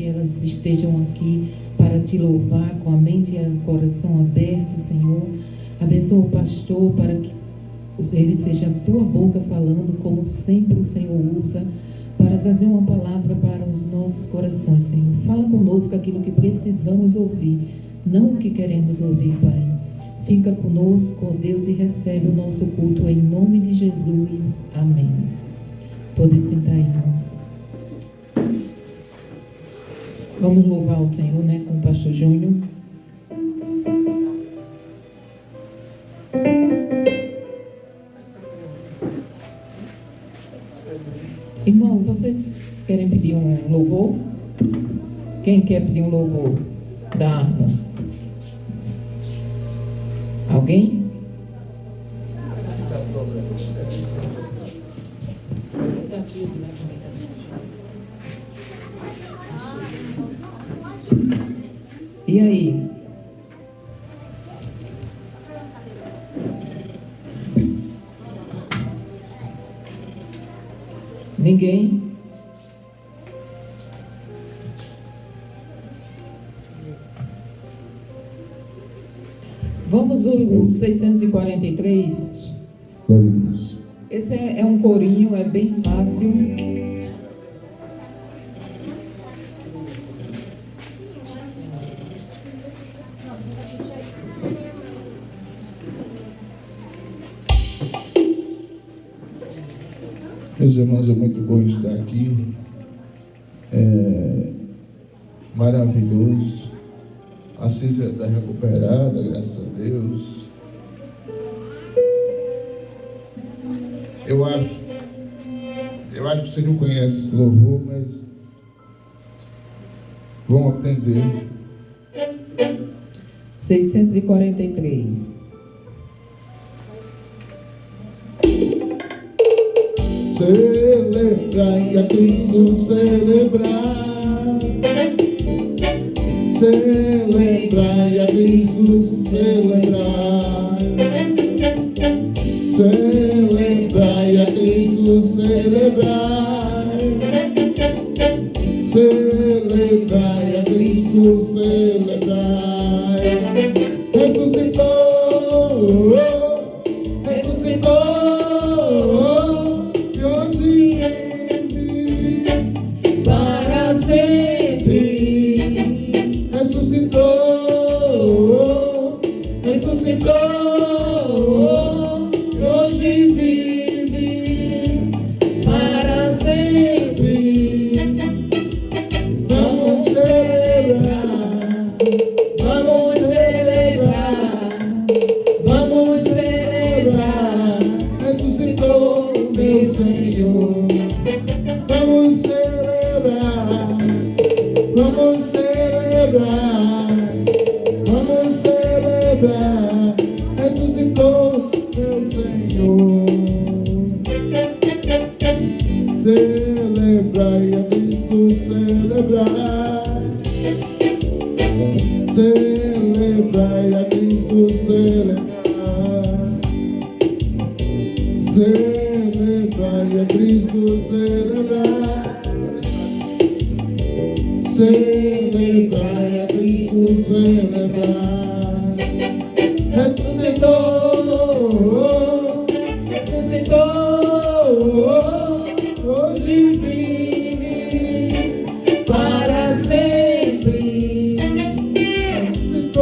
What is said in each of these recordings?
elas estejam aqui para te louvar com a mente e o coração aberto, Senhor. Abençoa o pastor para que ele seja a tua boca falando, como sempre o Senhor usa, para trazer uma palavra para os nossos corações, Senhor. Fala conosco aquilo que precisamos ouvir, não o que queremos ouvir, Pai. Fica conosco, ó Deus, e recebe o nosso culto em nome de Jesus. Amém. Podem sentar, irmãos. Vamos louvar o Senhor, né, com o pastor Júnior. Irmão, vocês querem pedir um louvor? Quem quer pedir um louvor da harpa? Alguém? E aí? Ninguém? Vamos o 643. Esse é um corinho, é bem fácil. Meus irmãos, é muito bom estar aqui. É maravilhoso. A Cícera está recuperada, graças a Deus. Eu acho que você não conhece esse louvor, mas vão aprender. 643. Celebrai a Cristo, celebrai. Celebrai a Cristo, celebrai. Celebrai a Cristo, celebrai. Celebrai a Cristo, celebrai. Ressuscitou, ressuscitou. Ressuscitou, hoje vive para sempre. Vamos celebrar, vamos celebrar, vamos celebrar. Ressuscitou, meu Senhor. Vamos celebrar, vamos celebrar. Vamos celebrar, ressuscitou meu Senhor. Celebrai a Cristo, celebrai. Celebrai a Cristo, celebrai. Celebrai a Cristo, celebrai. Celebrai a Cristo, celebrai. Ressuscitou, ressuscitou, hoje vive para sempre.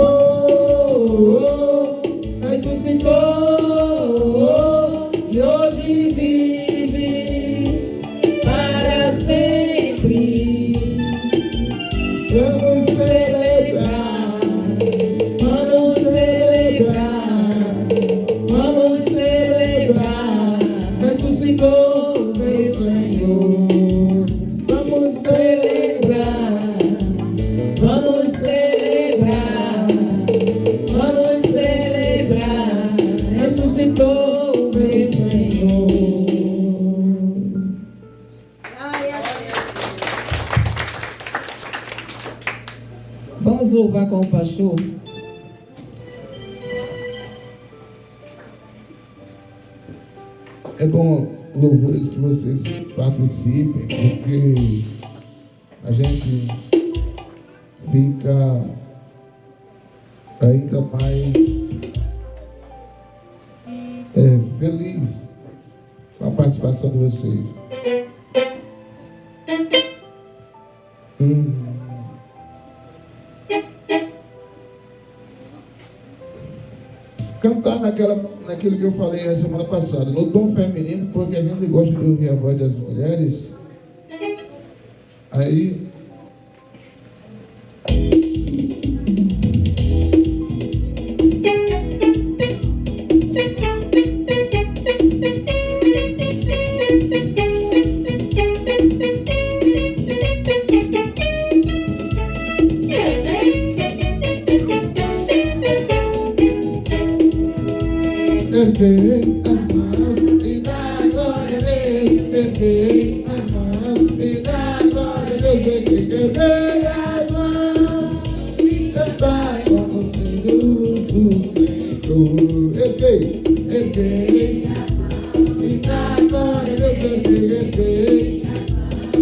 Ressuscitou, ressuscitou, e hoje vive para sempre. Vamos celebrar, vamos celebrar, vamos celebrar. Ressuscitou meu Senhor. Vamos celebrar, vamos celebrar, vamos celebrar. Ressuscitou meu Senhor. Vamos louvar com o pastor. É bom, louvores, que vocês participem, porque a gente fica ainda mais feliz com a participação de vocês. Cantar naquilo que eu falei a semana passada, no tom feminino, porque a gente gosta de ouvir a voz das mulheres. Aí erguei as mãos e dá glória a Deus. Erguei as mãos e dá glória a Deus. Erguei as mãos e cantar como filhos do Senhor. Erguei as mãos e dá glória a Deus. Erguei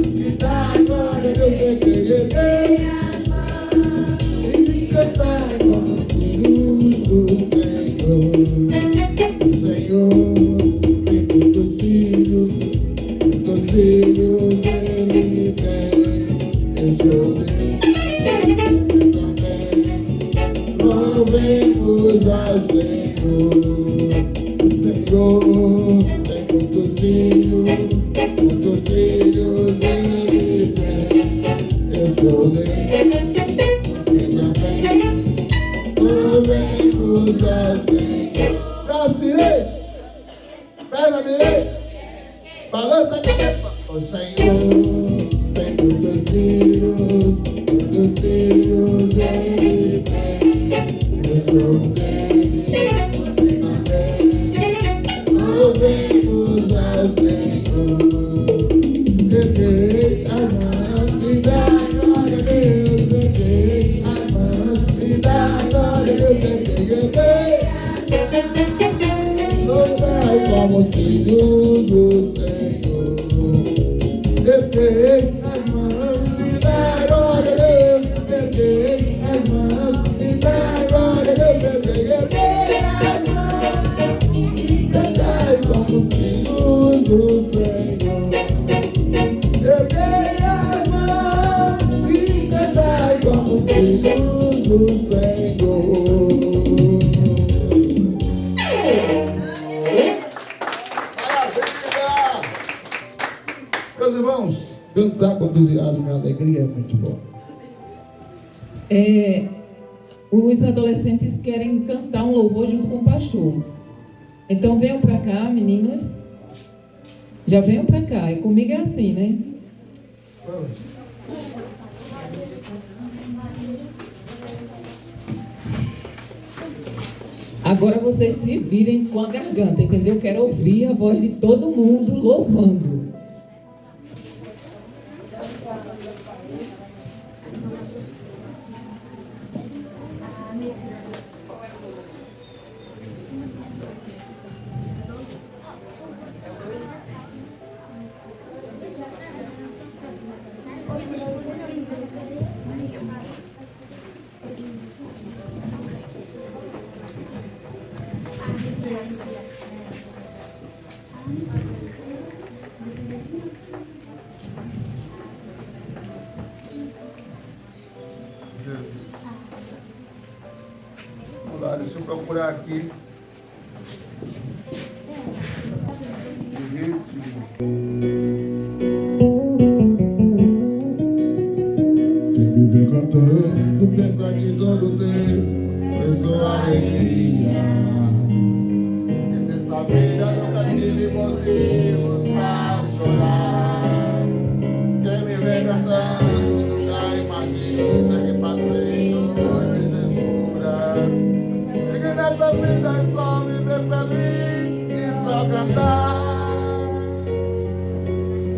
e dá glória a Deus. Erguei as mãos e cantar como filhos do Senhor. Senhor, tem muitos filhos Ele tem. Eu sou Deus, também. Louvemos ao Senhor. Senhor, tem muitos filhos Ele tem. Eu sou Deus, você também. Louvemos ao Senhor. Braço direito, perna direita, balança a cabeça. O Senhor tem muitos filhos Ele tem. Eu sou dele, você também. Louvemos ao Senhor. Erguei as mãos e dá glória a Deus. Erguei as mãos e dá glória a Deus. Erguei. Louvai como filhos do Senhor. Erguei as mãos e dá glória a Deus. Erguei as mãos e dá glória a Deus. Erguei as mãos e cantai como filhos do Senhor. Erguei as mãos e cantai como filhos do Senhor. Meus irmãos, cantar com entusiasmo e alegria é muito bom. Os adolescentes querem cantar um louvor junto com o pastor. Então venham para cá, meninos. Já venham para cá. E comigo é assim, né? Agora vocês se virem com a garganta, entendeu? Quero ouvir a voz de todo mundo louvando. Vamos lá, deixa eu procurar aqui. Quem me vê cantando pensa que todo tempo eu sou alegria. E nessa vida nunca tive motivos pra chorar. Quem me vê cantando nunca imagina que passei noites escuras. E que nessa vida é só viver feliz e só cantar.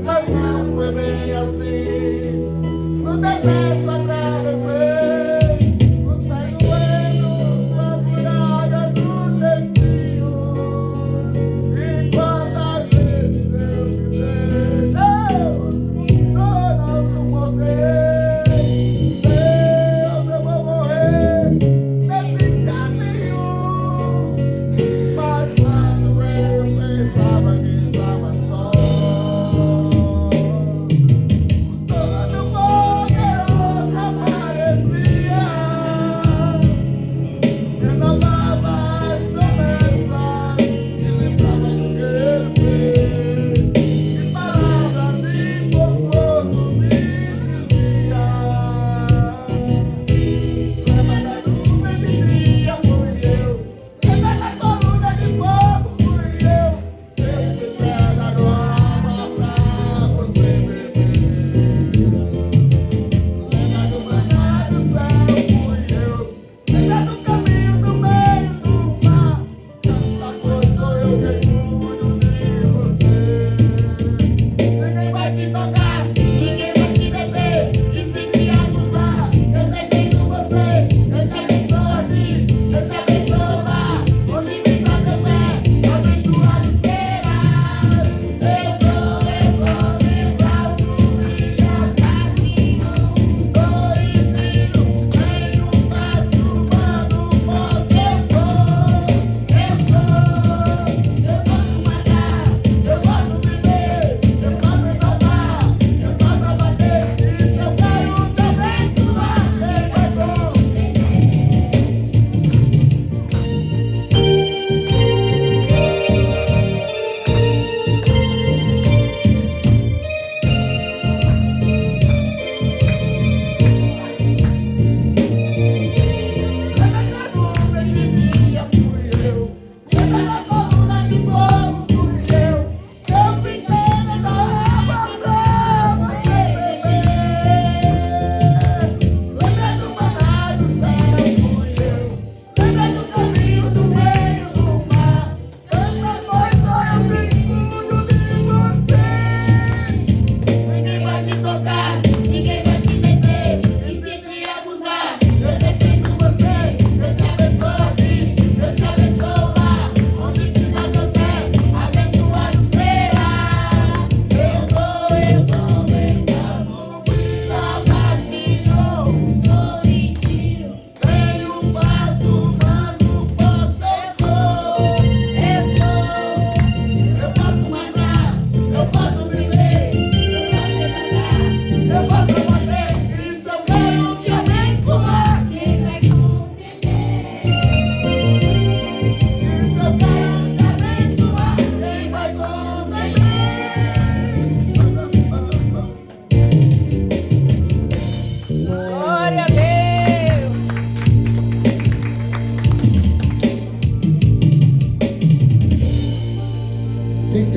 Mas não foi bem assim. No deserto atravessei, cruzei no vento, nas muralhas dos espinhos. E quantas vezes eu gritei, Deus, eu não suportei.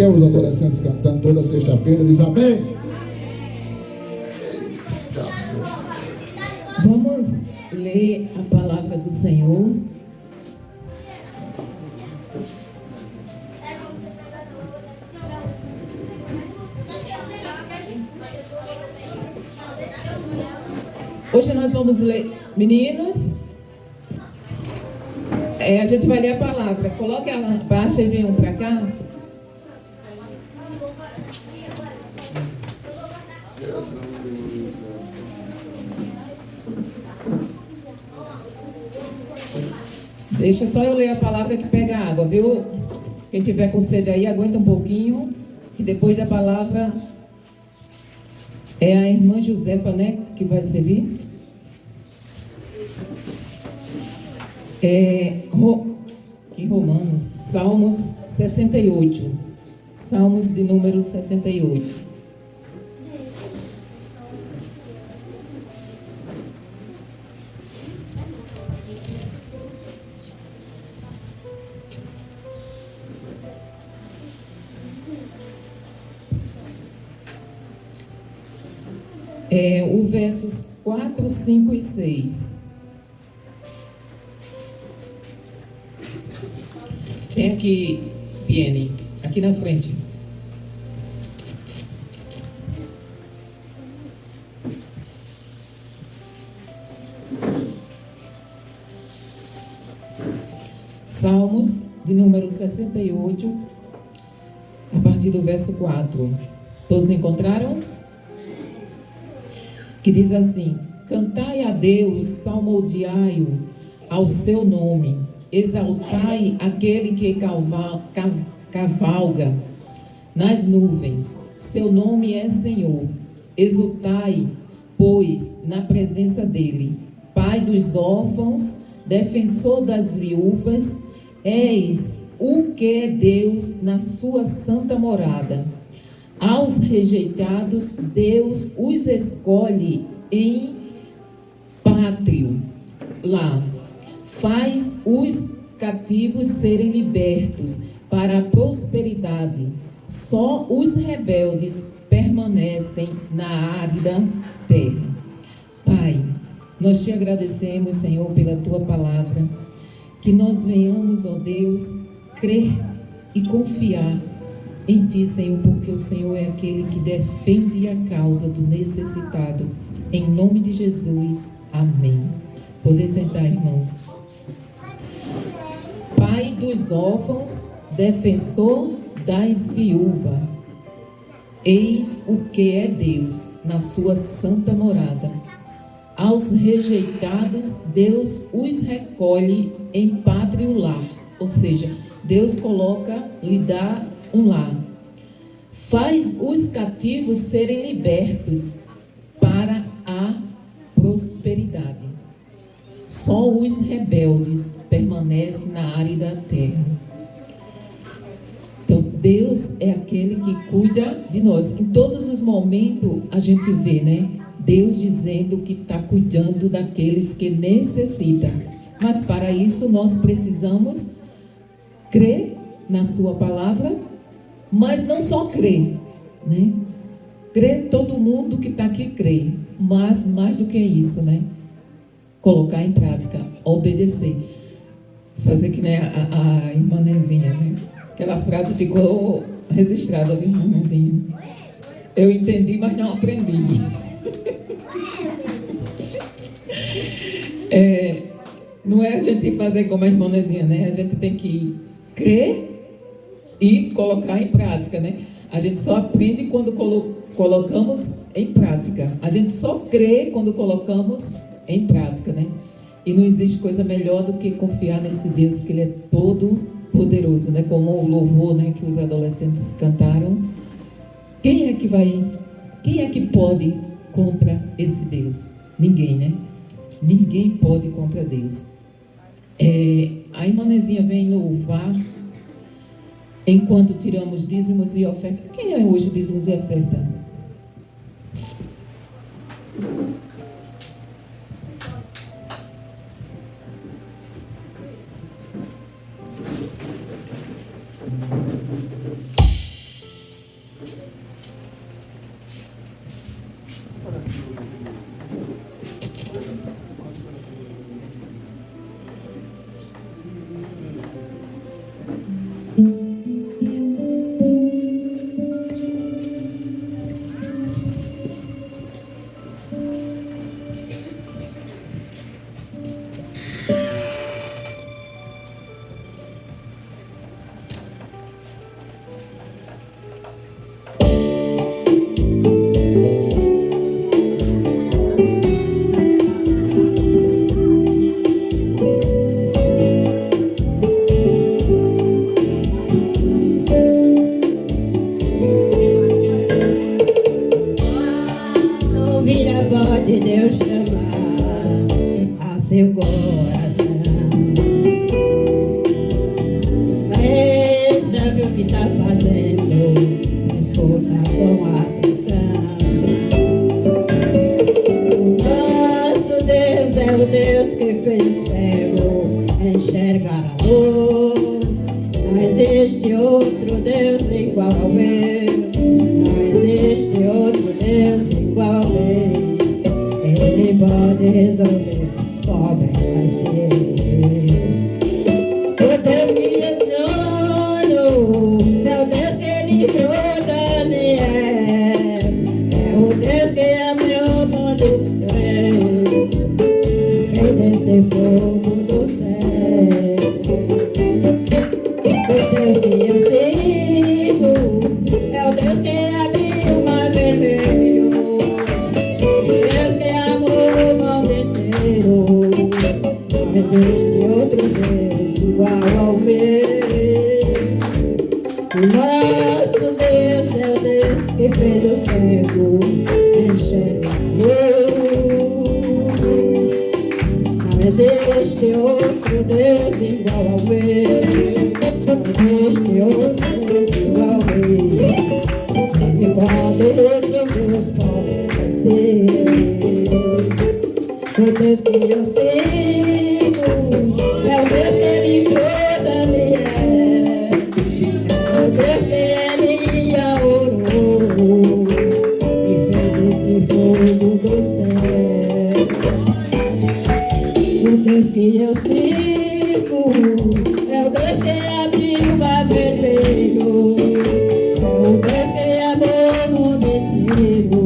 os adolescentes cantando toda sexta-feira. Diz amém. Vamos ler a palavra do Senhor. Hoje nós vamos ler, meninos, a gente vai ler a palavra. Coloque a baixa e venham para cá. Deixa só eu ler a palavra que pega água, viu? Quem tiver com sede aí, aguenta um pouquinho. E depois da palavra é a irmã Josefa, né, que vai servir. Em Romanos, Salmos 68. Salmos de número 68. O versos 4, 5 e 6. Tem aqui, Piene, aqui na frente. Salmos de número 68, a partir do verso 4. Todos encontraram? Que diz assim: cantai a Deus, salmodiai-o ao seu nome, exaltai aquele que cavalga nas nuvens, seu nome é Senhor. Exultai, pois, na presença dele, Pai dos órfãos, defensor das viúvas, és o que é Deus na sua santa morada. Aos rejeitados, Deus os escolhe em pátrio lá. Faz os cativos serem libertos para a prosperidade. Só os rebeldes permanecem na árida terra. Pai, nós te agradecemos, Senhor, pela tua palavra. Que nós venhamos, ó Deus, crer e confiar em ti, Senhor, porque o Senhor é aquele que defende a causa do necessitado. Em nome de Jesus, amém. Poder sentar, irmãos. Pai dos órfãos, defensor das viúvas, eis o que é Deus na sua santa morada. Aos rejeitados, Deus os recolhe em pátrio lar. Ou seja, Deus lhe dá um lar. Faz os cativos serem libertos para a prosperidade. Só os rebeldes permanecem na árida terra. Então, Deus é aquele que cuida de nós. Em todos os momentos a gente vê, né? Deus dizendo que está cuidando daqueles que necessitam. Mas para isso nós precisamos crer na sua palavra, mas não só crer, né? Crer, todo mundo que está aqui crê, mas mais do que isso, né? Colocar em prática, obedecer. Fazer que nem a irmã Nezinha, né? Aquela frase ficou registrada, viu, irmã Nezinha? Eu entendi, mas não aprendi. Não é a gente fazer como a irmã Nezinha, né? A gente tem que crer e colocar em prática, né? A gente só aprende quando colocamos em prática. A gente só crê quando colocamos em prática, né? E não existe coisa melhor do que confiar nesse Deus, que Ele é todo poderoso, né? Como o louvor, né, que os adolescentes cantaram. Quem é que pode contra esse Deus? Ninguém, né? Ninguém pode contra Deus. A irmã Nezinha vem louvar enquanto tiramos dízimos e oferta. Quem é hoje dízimos e oferta? seu coração. Veja que o que está fazendo, escuta com atenção. Nosso Deus é o Deus que fez o cego enxergar a luz. Não existe outro Deus igual ao meu. Não existe outro Deus igual ao meu. Ele pode resolver problemas seus. O Deus que entrou, é o Deus que livrou Daniel. É o Deus que abriu o mundo, fez descer fogo do céu. O Deus que eu sigo é o Deus que abriu o mar vermelho. O Deus que amou o mundo inteiro. Não existe outro Deus igual ao meu. O nosso Deus é o Deus que fez o cego enxergar a luz. Não existe outro Deus igual ao meu. Não existe outro Deus igual ao meu. Ele pode resolver os problemas seus. O Deus que eu sigo é o Deus que livrou Daniel. É o Deus que Elias orou e fez esse fogo do céu. O Deus que eu sigo é o Deus que abriu o mar vermelho. É o Deus que amou o mundo inteiro.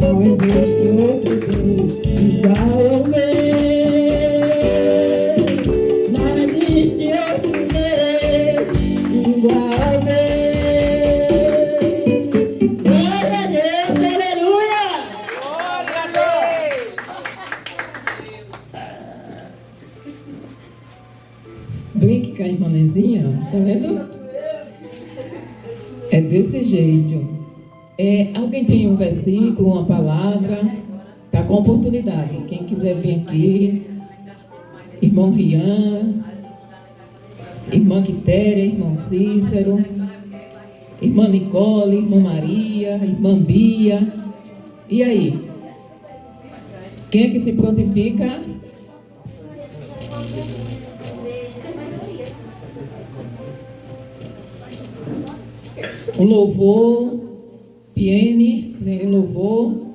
Não existe outro Deus igual ao meu. Não existe outro Deus igual ao meu. Glória a Deus, aleluia! Glória a Deus! Brinque com a irmã Nezinha, tá vendo? É desse jeito. Alguém tem um versículo, uma palavra? Tá com oportunidade. Quem quiser vir aqui, irmão Rian, irmã Quitéria, irmão Cícero, irmã Nicole, irmã Maria, irmã Bia. E aí? Quem é que se prontifica? Um louvor, Piene, tem louvor.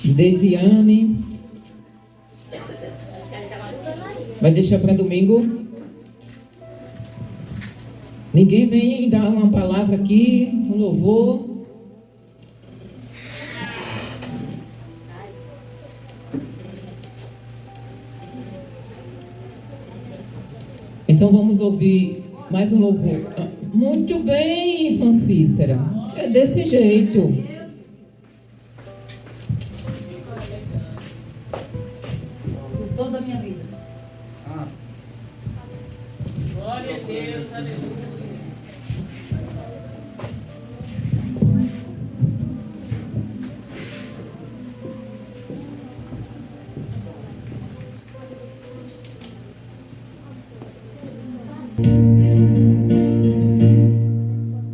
Desiane. Vai deixar para domingo? Ninguém vem dar uma palavra aqui, um louvor? Então vamos ouvir mais um louvor. Muito bem, irmã Cícera. É desse jeito. Toda a minha vida. Glória a Deus, aleluia.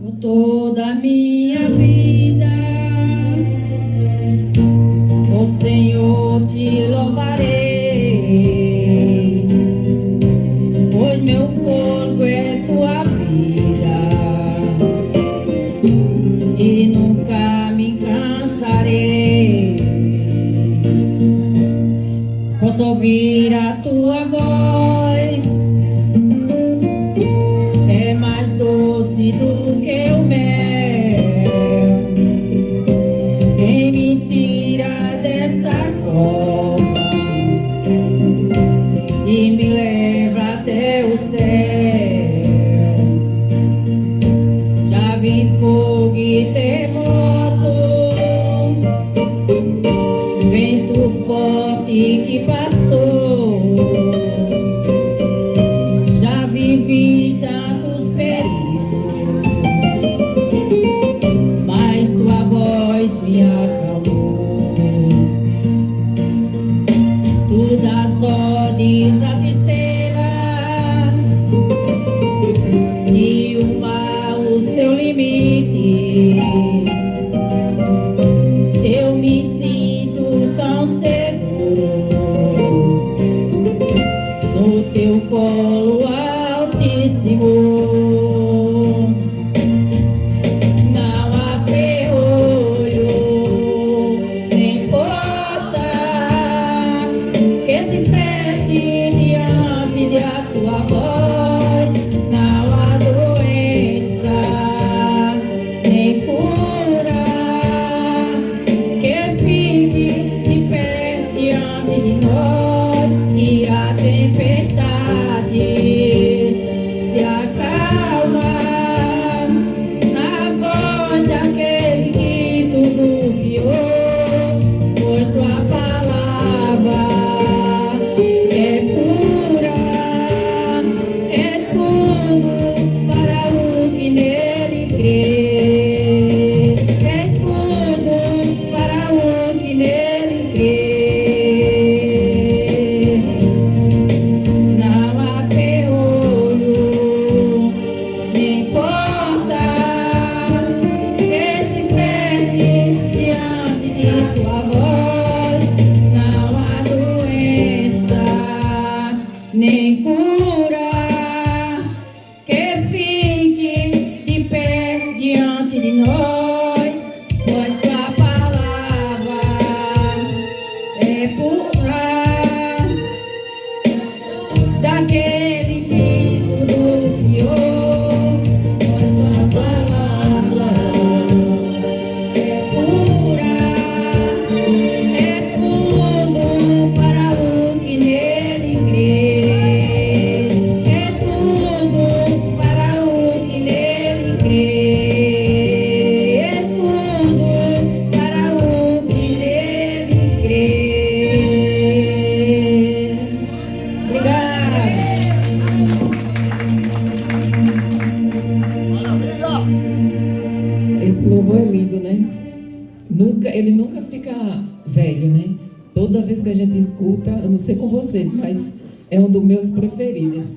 Por toda a minha vida, o Senhor te louvarei, pois meu fogo é tua vida e nunca me cansarei. Posso ouvir a tua voz, é mais doce do que o mel. Quem me tira dessa cova e me leva até o céu. Já vi fogo e terremoto, vento forte que passou. Já vivi tantos perigos, mas tua voz me acalmou. ele nunca fica velho, né? Toda vez que a gente escuta, eu não sei com vocês, mas é um dos meus preferidos.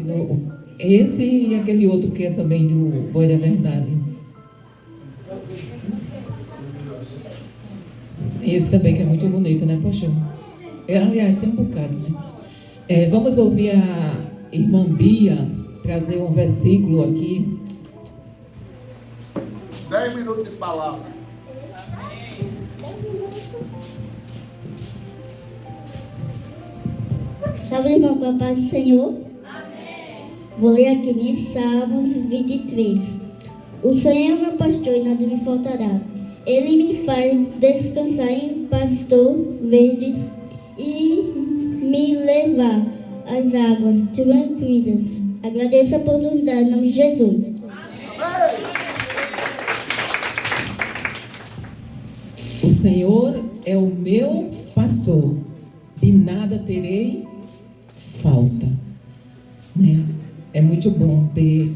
Esse e aquele outro que é também do Voz da Verdade. Esse também que é muito bonito, né, pastor? Aliás, tem um bocado, né? Vamos ouvir a irmã Bia trazer um versículo aqui. 10 minutos de palavra. Salve, irmão, com a paz do Senhor. Amém. Vou ler aqui em Salmos 23. O Senhor é meu pastor e nada me faltará. Ele me faz descansar em pastor verdes e me levar às águas tranquilas. Agradeço a oportunidade em nome de Jesus. Amém. O Senhor é o meu pastor, de nada terei falta, né? É muito bom ter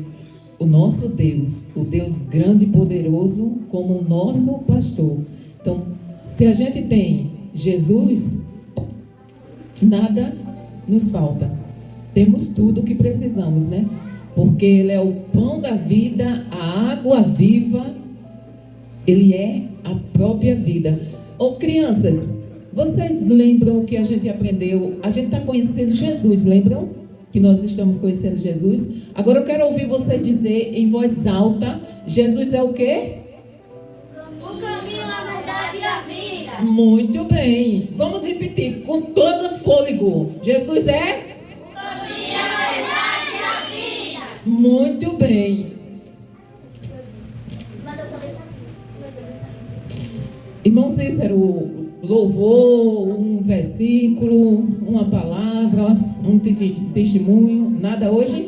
o nosso Deus, o Deus grande e poderoso, como o nosso pastor. Então, se a gente tem Jesus, nada nos falta. Temos tudo o que precisamos, né? Porque Ele é o pão da vida, a água viva, Ele é a própria vida. Ô, crianças, vocês lembram o que a gente aprendeu? A gente está conhecendo Jesus, lembram? Que nós estamos conhecendo Jesus. Agora eu quero ouvir vocês dizer em voz alta: Jesus é o quê? O caminho, a verdade e a vida. Muito bem. Vamos repetir com todo fôlego. Jesus é? O caminho, a verdade e a vida. Muito bem. Irmão Cícero, louvor, um versículo, uma palavra, um testemunho, nada hoje?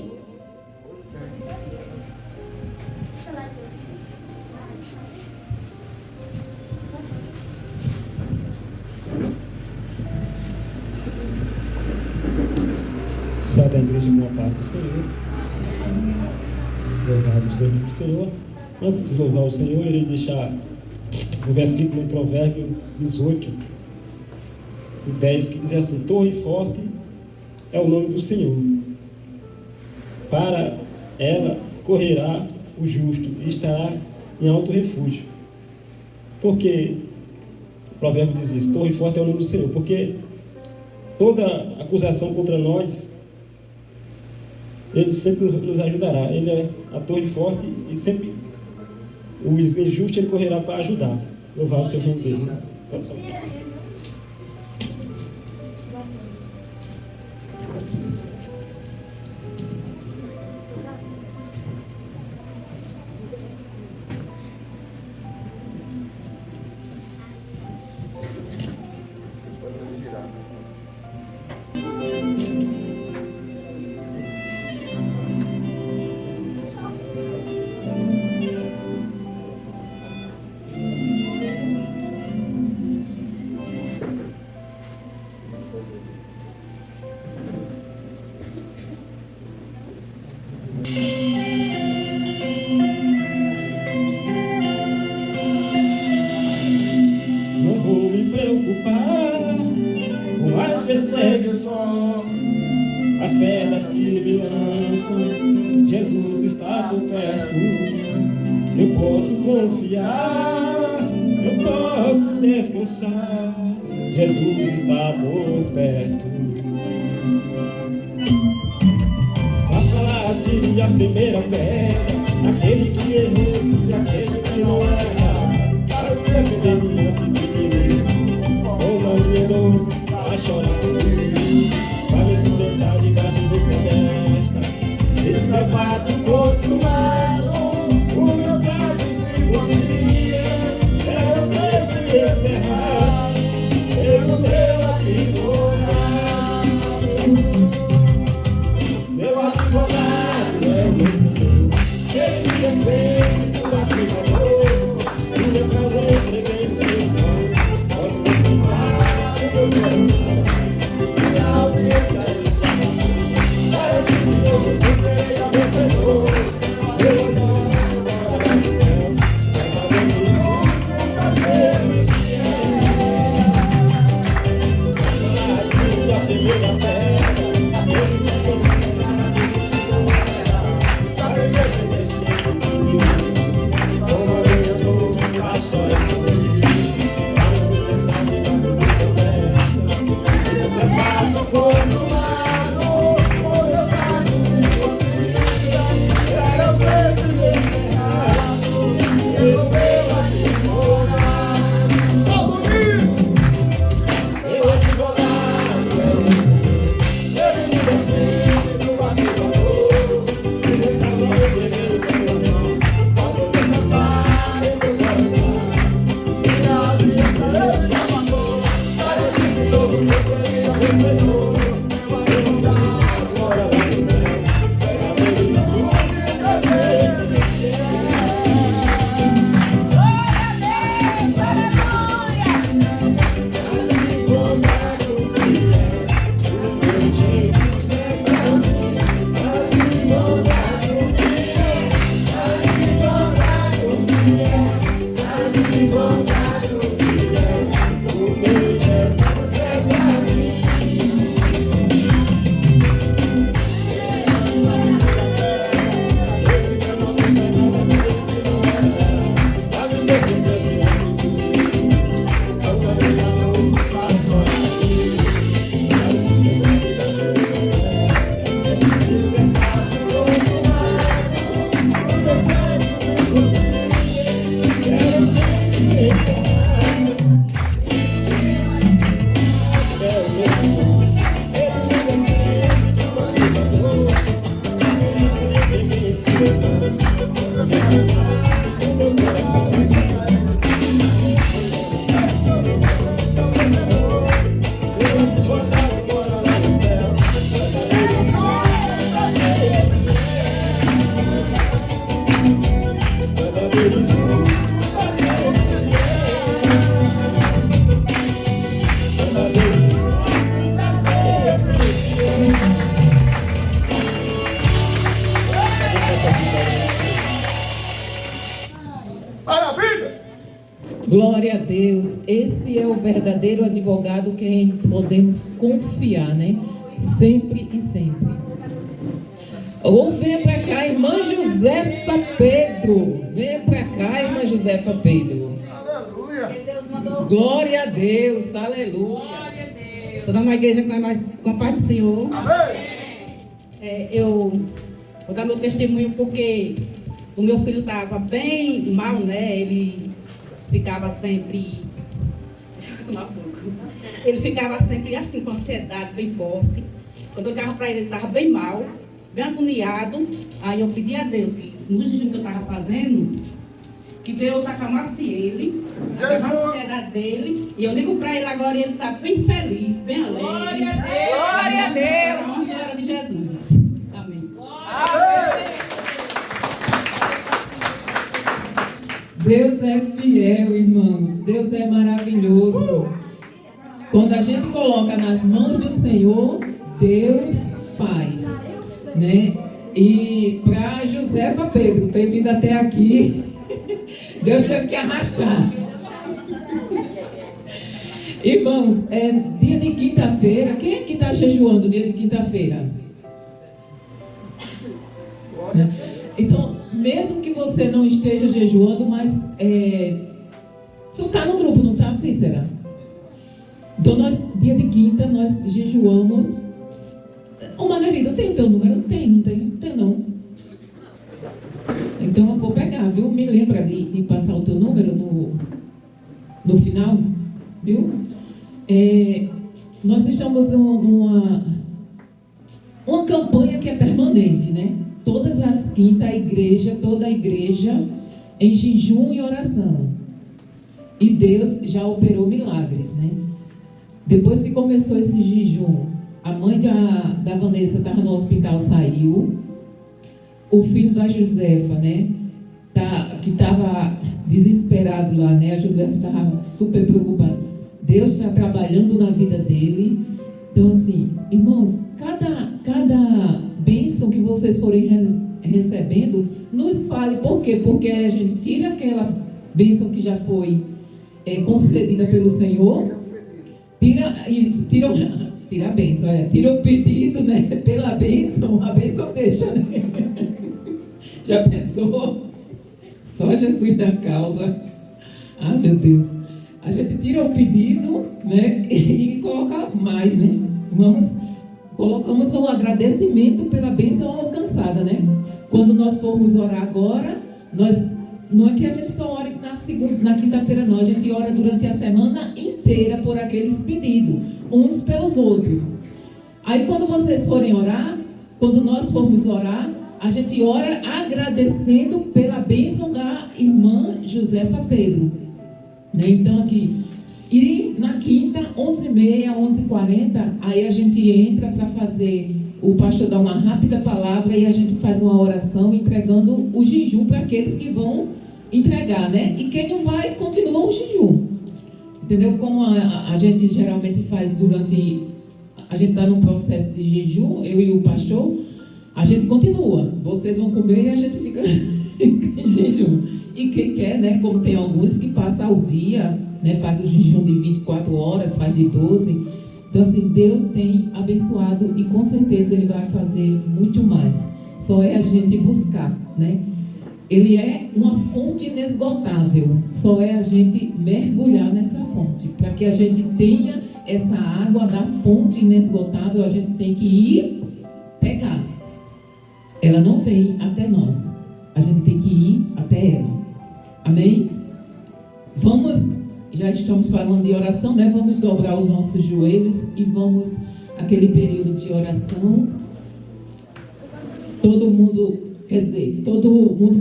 Sai da igreja com a paz do Senhor. Louvado seja o Senhor. Antes de louvar o Senhor, eu irei deixar o versículo em Provérbio 18, o 10, que diz assim: torre forte é o nome do Senhor. Para ela correrá o justo e estará em alto refúgio. Porque o provérbio diz isso: torre forte é o nome do Senhor. Porque toda acusação contra nós, Ele sempre nos ajudará. Ele é a torre forte e sempre o injusto Ele correrá para ajudar. Louvado seja o nome dele. Não vou me preocupar com as perseguições, as pedras que me lançam. Jesus está por perto. Eu posso confiar, eu posso descansar. Jesus está por perto. Vai falar de a primeira pedra, aquele que errou e aquele que não erra. Para me defender diante de mim, como alieno a chorar comigo, para me sustentar debaixo do celeste. Esse é fato consumado, os meus casos impossíveis, eu sempre encerrar, pelo meu advogado. Meu advogado é o meu Senhor, ele me defende do acusador, e meu prazer entreguei em suas mãos. Posso descansar no meu coração, minha alma está em para que eu seja vencedor. Eu adoro agora no céu, vai valendo justo pra sempre. Deus. Esse é o verdadeiro advogado quem podemos confiar, né? Sempre e sempre. Ou venha para cá, irmã Josefa Pedro. Venha para cá, irmã Josefa Pedro. Aleluia. Glória a Deus, aleluia. Sou da uma igreja com a paz do Senhor. Amém. Eu vou dar meu testemunho porque o meu filho estava bem mal, né? Ele ficava sempre. Deixa eu tomar um pouco. Ele ficava sempre assim, com ansiedade bem forte. Quando eu ligava para ele, ele estava bem mal, bem agoniado. Aí eu pedi a Deus que no jejum que eu estava fazendo, que Deus acalmasse ele, acalmasse a ansiedade dele. E eu ligo para ele agora e ele está bem feliz, bem alegre. Glória a Deus! Glória a Deus! Em nome de Jesus. Amém. Deus é fiel, irmãos. Deus é maravilhoso. Quando a gente coloca nas mãos do Senhor, Deus faz, né? E para Josefa Pedro ter vindo até aqui, Deus teve que arrastar. Irmãos, é dia de quinta-feira. Quem é que está jejuando dia de quinta-feira? Né? Então, mesmo que você não esteja jejuando, mas tu tá no grupo, não tá, Cícera? Então, dia de quinta, nós jejuamos. Ô, Margarida, eu tenho o teu número? Não tenho não. Então, eu vou pegar, viu? Me lembra de passar o teu número no final, viu? Nós estamos numa campanha que é permanente, né? Todas as quintas, toda a igreja, em jejum e oração. E Deus já operou milagres, né? Depois que começou esse jejum, a mãe da Vanessa estava no hospital, saiu. O filho da Josefa, né? Que estava desesperado lá, né? A Josefa estava super preocupada. Deus está trabalhando na vida dele. Então, assim, irmãos, cada bênção que vocês forem recebendo, nos fale. Por quê? Porque a gente tira aquela bênção que já foi concedida pelo Senhor, tira a bênção, tira o pedido, né? Pela bênção, a bênção deixa, né? Já pensou? Só Jesus na causa. Ah, meu Deus. A gente tira o pedido, né? E coloca mais, né? Colocamos um agradecimento pela bênção alcançada, né? Quando nós formos orar agora, não é que a gente só ore na quinta-feira, não. A gente ora durante a semana inteira por aqueles pedidos, uns pelos outros. Aí quando vocês forem orar, quando nós formos orar, a gente ora agradecendo pela bênção da irmã Josefa Pedro, né? Então aqui, e na quinta, 11h30, 11h40, aí a gente entra para fazer, o pastor dá uma rápida palavra e a gente faz uma oração entregando o jejum para aqueles que vão entregar, né? E quem não vai, continua o jejum. Entendeu? Como a gente geralmente faz a gente está num processo de jejum, eu e o pastor, a gente continua. Vocês vão comer e a gente fica em jejum. E quem quer, né? Como tem alguns que passam o dia, né? Faz o jejum de 24 horas, faz de 12. Então, assim, Deus tem abençoado e com certeza Ele vai fazer muito mais. Só é a gente buscar, né? Ele é uma fonte inesgotável. Só é a gente mergulhar nessa fonte. Para que a gente tenha essa água da fonte inesgotável, a gente tem que ir pegar. Ela não vem até nós. A gente tem que ir até ela. Amém? Já estamos falando de oração, né? Vamos dobrar os nossos joelhos e vamos aquele período de oração. Todo mundo,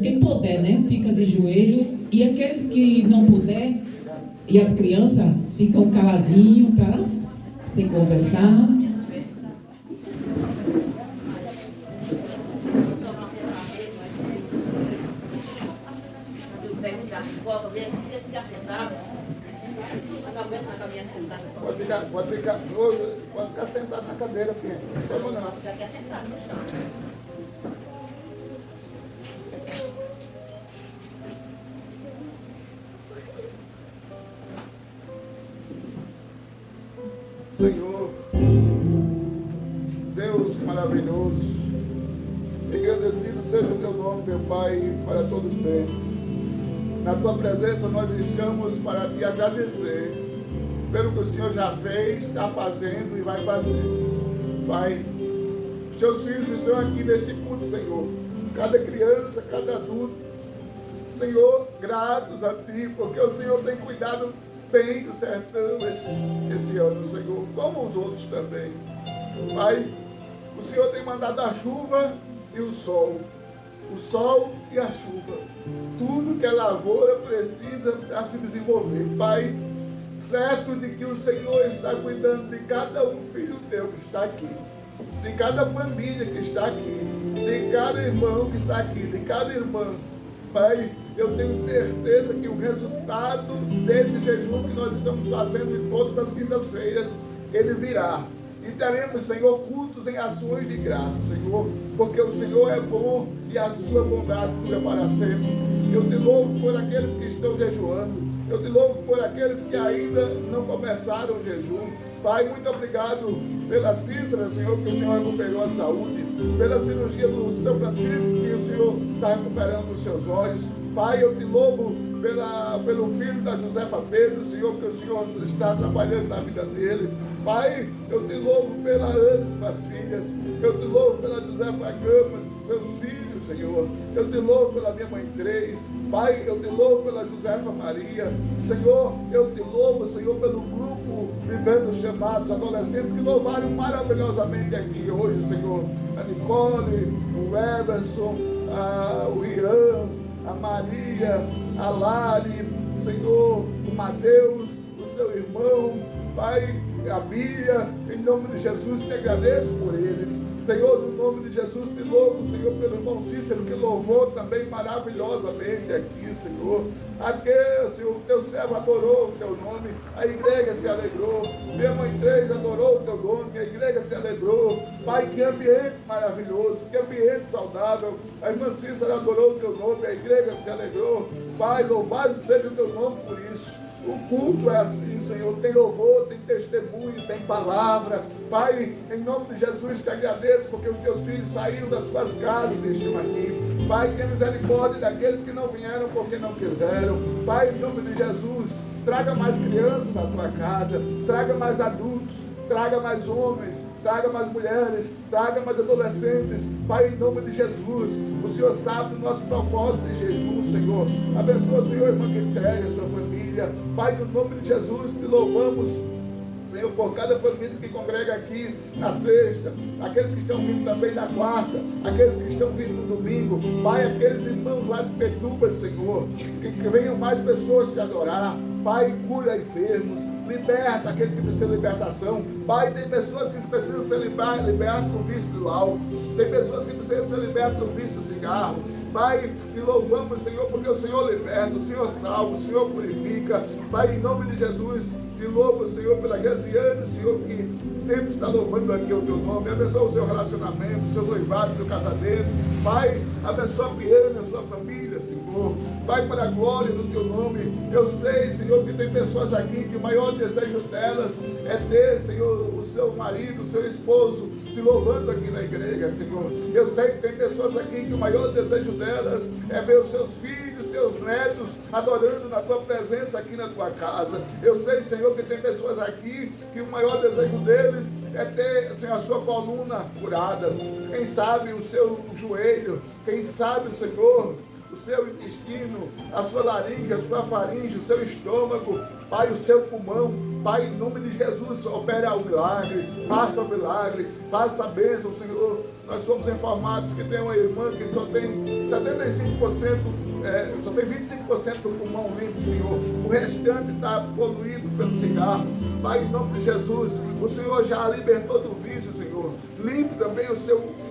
quem puder, né? Fica de joelhos. E aqueles que não puder, e as crianças ficam caladinhos, tá? Sem conversar. Pode ficar sentado na cadeira, filho. Vamos não. Já quer sentar no chão. Senhor, Deus maravilhoso, engrandecido seja o teu nome, meu Pai, para todo sempre. Na tua presença nós estamos para te agradecer pelo que o Senhor já fez, está fazendo e vai fazer. Pai, os teus filhos estão aqui neste culto, Senhor. Cada criança, cada adulto, Senhor, gratos a Ti, porque o Senhor tem cuidado bem do sertão esse ano, Senhor, como os outros também. Pai, o Senhor tem mandado a chuva e o sol e a chuva. Tudo que a lavoura precisa para se desenvolver. Pai, certo de que o Senhor está cuidando de cada um filho teu que está aqui, de cada família que está aqui, de cada irmão que está aqui, de cada irmã. Pai, eu tenho certeza que o resultado desse jejum que nós estamos fazendo em todas as quintas-feiras, ele virá. E teremos, Senhor, cultos em ações de graça, Senhor, porque o Senhor é bom e a sua bondade dura para sempre. Eu te louvo por aqueles que estão jejuando. Eu te louvo por aqueles que ainda não começaram o jejum. Pai, muito obrigado pela Cícera, Senhor, que o Senhor recuperou a saúde, pela cirurgia do seu Francisco, que o Senhor está recuperando os seus olhos. Pai, eu te louvo pelo filho da Josefa Pedro, Senhor, que o Senhor está trabalhando na vida dele. Pai, eu te louvo pela Ana, suas filhas. Eu te louvo pela Josefa Gama, seus filhos, Senhor. Eu te louvo pela minha mãe 3. Pai, eu te louvo pela Josefa Maria. Senhor, eu te louvo, Senhor, pelo grupo Vivendo os Chamados, adolescentes que louvaram maravilhosamente aqui hoje, Senhor. A Nicole, o Everson, o Rian, a Maria, a Lari, Senhor, o Mateus, o seu irmão, Pai, a Bia, em nome de Jesus te agradeço por eles. Senhor, no nome de Jesus te louvo, Senhor, pelo irmão Cícero, que louvou também maravilhosamente aqui, Senhor. Aquele, Senhor, teu servo adorou o teu nome, a igreja se alegrou. Minha mãe 3 adorou o teu nome, a igreja se alegrou. Pai, que ambiente maravilhoso, que ambiente saudável. A irmã Cícero adorou o teu nome, a igreja se alegrou. Pai, louvado seja o teu nome por isso. O culto é assim, Senhor, tem louvor, tem testemunho, tem palavra. Pai, em nome de Jesus te agradeço, porque os teus filhos saíram das suas casas e estão aqui. Pai, tenha misericórdia daqueles que não vieram porque não quiseram. Pai, em nome de Jesus, traga mais crianças à tua casa, traga mais adultos, traga mais homens, traga mais mulheres, traga mais adolescentes. Pai, em nome de Jesus, o Senhor sabe do nosso propósito de jejum, Senhor. Abençoa, Senhor, a irmã Quitéria, a sua família. Pai, no nome de Jesus, te louvamos, Senhor, por cada família que congrega aqui na sexta, aqueles que estão vindo também na quarta, aqueles que estão vindo no domingo. Pai, aqueles irmãos lá de Petuba, Senhor, que venham mais pessoas te adorar. Pai, cura enfermos, liberta aqueles que precisam de libertação. Pai, tem pessoas que precisam ser libertas do vício do álcool, tem pessoas que precisam ser libertas do vício do cigarro. Pai, te louvamos, Senhor, porque o Senhor liberta, o Senhor salva, o Senhor purifica. Pai, em nome de Jesus, te louvo, Senhor, pela Graziane, Senhor, que sempre está louvando aqui o teu nome. Abençoa o seu relacionamento, o seu noivado, o seu casamento. Pai, abençoa a Piana, a sua família, Senhor. Pai, para a glória do teu nome. Eu sei, Senhor, que tem pessoas aqui que o maior desejo delas é ter, Senhor, o seu marido, o seu esposo, te louvando aqui na igreja, Senhor. Eu sei que tem pessoas aqui que o maior desejo delas é ver os seus filhos, seus netos adorando na tua presença aqui na tua casa. Eu sei, Senhor, que tem pessoas aqui que o maior desejo deles é ter, Senhor, a sua coluna curada. Quem sabe o seu joelho, quem sabe, Senhor, o seu intestino, a sua laringe, a sua faringe, o seu estômago, Pai, o seu pulmão. Pai, em nome de Jesus, opera o milagre, faça o milagre, faça a bênção, Senhor. Nós somos informados que tem uma irmã que só tem 75%, só tem 25% do pulmão limpo, Senhor. O restante está poluído pelo cigarro. Pai, em nome de Jesus, o Senhor já libertou do vício, Senhor. Limpe também o seu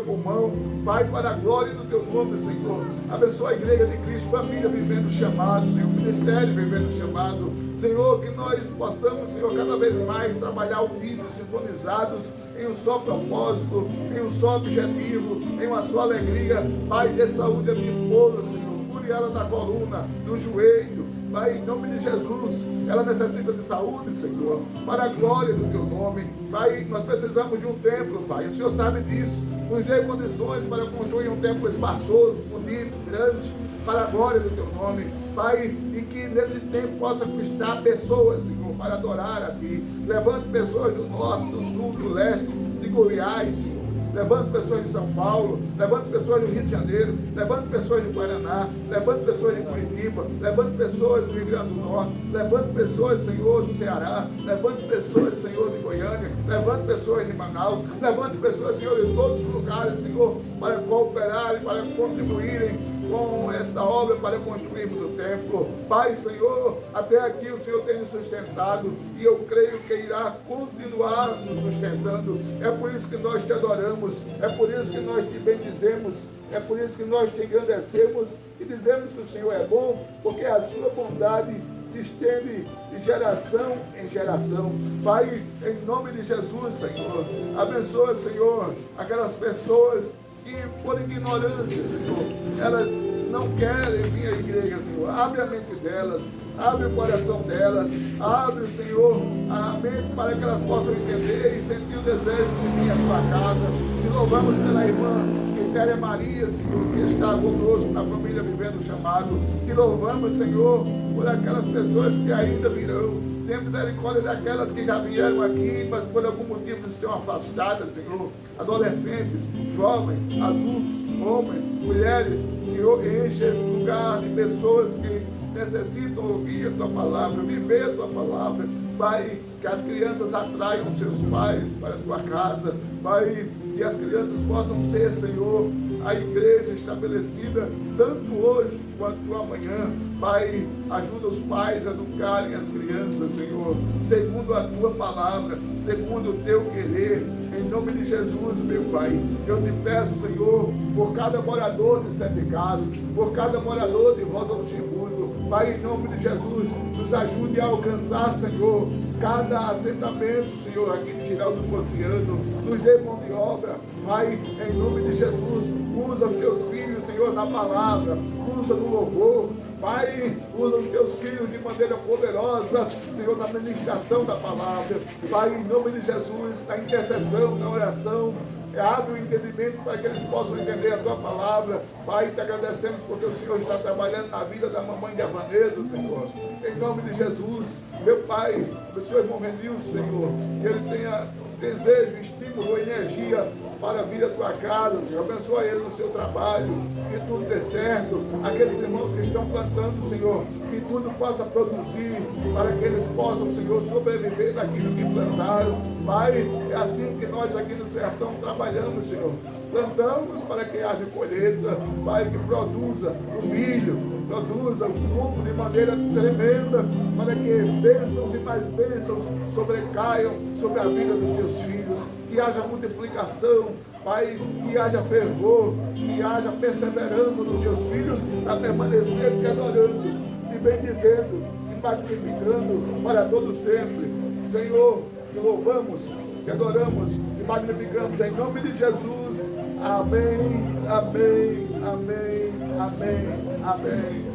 pulmão, Pai, para a glória do teu nome, Senhor. Abençoa a igreja de Cristo, família vivendo o chamado, Senhor, ministério vivendo o chamado, Senhor, que nós possamos, Senhor, cada vez mais trabalhar unidos, sintonizados em um só propósito, em um só objetivo, em uma só alegria. Pai, dê saúde à minha esposa, Senhor, cure ela da coluna, do joelho, Pai, em nome de Jesus, ela necessita de saúde, Senhor, para a glória do Teu nome. Pai, nós precisamos de um templo, Pai, o Senhor sabe disso. Nos dê condições para construir um templo espaçoso, bonito, grande, para a glória do Teu nome. Pai, e que nesse tempo possa custar pessoas, Senhor, para adorar a Ti. Levante pessoas do norte, do sul, do leste, de Goiás, Senhor. Levante pessoas de São Paulo, levante pessoas do Rio de Janeiro, levante pessoas do Paraná, levante pessoas de Curitiba, levante pessoas do Rio Grande do Norte, levante pessoas, Senhor, do Ceará, levante pessoas, Senhor, de Goiânia, levante pessoas de Manaus, levante pessoas, Senhor, de todos os lugares, Senhor, para cooperarem, para contribuírem com esta obra para construirmos o templo. Pai, Senhor, até aqui o Senhor tem nos sustentado e eu creio que irá continuar nos sustentando. É por isso que nós te adoramos, é por isso que nós te bendizemos, é por isso que nós te engrandecemos e dizemos que o Senhor é bom, porque a sua bondade se estende de geração em geração. Pai, em nome de Jesus, Senhor, abençoa, Senhor, aquelas pessoas que por ignorância, Senhor, elas não querem vir à igreja, Senhor. Abre a mente delas, abre o coração delas, abre, Senhor, a mente para que elas possam entender e sentir o desejo de vir à tua casa. E louvamos pela irmã Quitéria Maria, Senhor, que está conosco na família Vivendo o Chamado. E louvamos, Senhor, por aquelas pessoas que ainda virão. Tem misericórdia daquelas que já vieram aqui, mas por algum motivo estão afastadas, Senhor. Adolescentes, jovens, adultos, homens, mulheres, Senhor, enche esse lugar de pessoas que necessitam ouvir a Tua palavra, viver a Tua palavra. Pai, que as crianças atraiam seus pais para a Tua casa. Pai, que as crianças possam ser, Senhor, a igreja estabelecida tanto hoje quanto amanhã. Pai, ajuda os pais a educarem as crianças, Senhor, segundo a Tua palavra, segundo o Teu querer. Em nome de Jesus, meu Pai, eu te peço, Senhor, por cada morador de Sete Casas, por cada morador de Rosa do Chimbundo. Pai, em nome de Jesus, nos ajude a alcançar, Senhor, cada assentamento, Senhor, aqui de Giraldo Pociano. Nos dê mão de obra. Pai, em nome de Jesus, usa os Teus filhos, Senhor, na palavra, usa no louvor. Pai, usa os Teus filhos de maneira poderosa, Senhor, na ministração da palavra. Pai, em nome de Jesus, na intercessão, na oração, abre o entendimento para que eles possam entender a Tua palavra. Pai, te agradecemos porque o Senhor está trabalhando na vida da mamãe de Vanessa, Senhor. Em nome de Jesus, meu Pai, abençoe o irmão Renilson, Senhor, que ele tenha desejo, estímulo, energia para vir à Tua casa, Senhor. Abençoa ele no seu trabalho, que tudo dê certo. Aqueles irmãos que estão plantando, Senhor, que tudo possa produzir, para que eles possam, Senhor, sobreviver daquilo que plantaram. Pai, é assim que nós aqui no sertão trabalhamos, Senhor. Plantamos para que haja colheita, Pai, que produza o milho, produza o fruto de maneira tremenda, para que bênçãos e mais bênçãos sobrecaiam sobre a vida dos Teus filhos, que haja multiplicação, Pai, que haja fervor, que haja perseverança dos Teus filhos para permanecer te adorando, te bendizendo, te magnificando para todo sempre. Senhor, te louvamos, te adoramos, te magnificamos em nome de Jesus. Amém, amém, amém, amém, amém.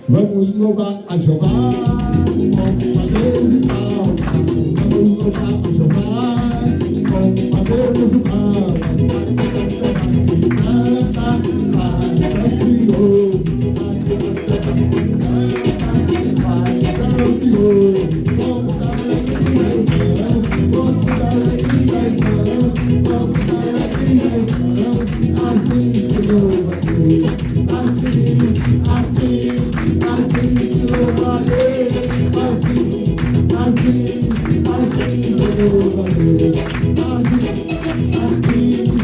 Vamos louvar a Jeová, com padeiros e palmas. Vamos louvar a Jeová, com padeiros e palmas. Se canta, paz ao Senhor. Se canta, paz ao Senhor. Vamos dar alegria, irmão. Vamos dar alegria, irmão. Vamos dar alegria, irmão. Assim se louva a Deus. Assim se louva a Deus. Assim se louva a Deus. Assim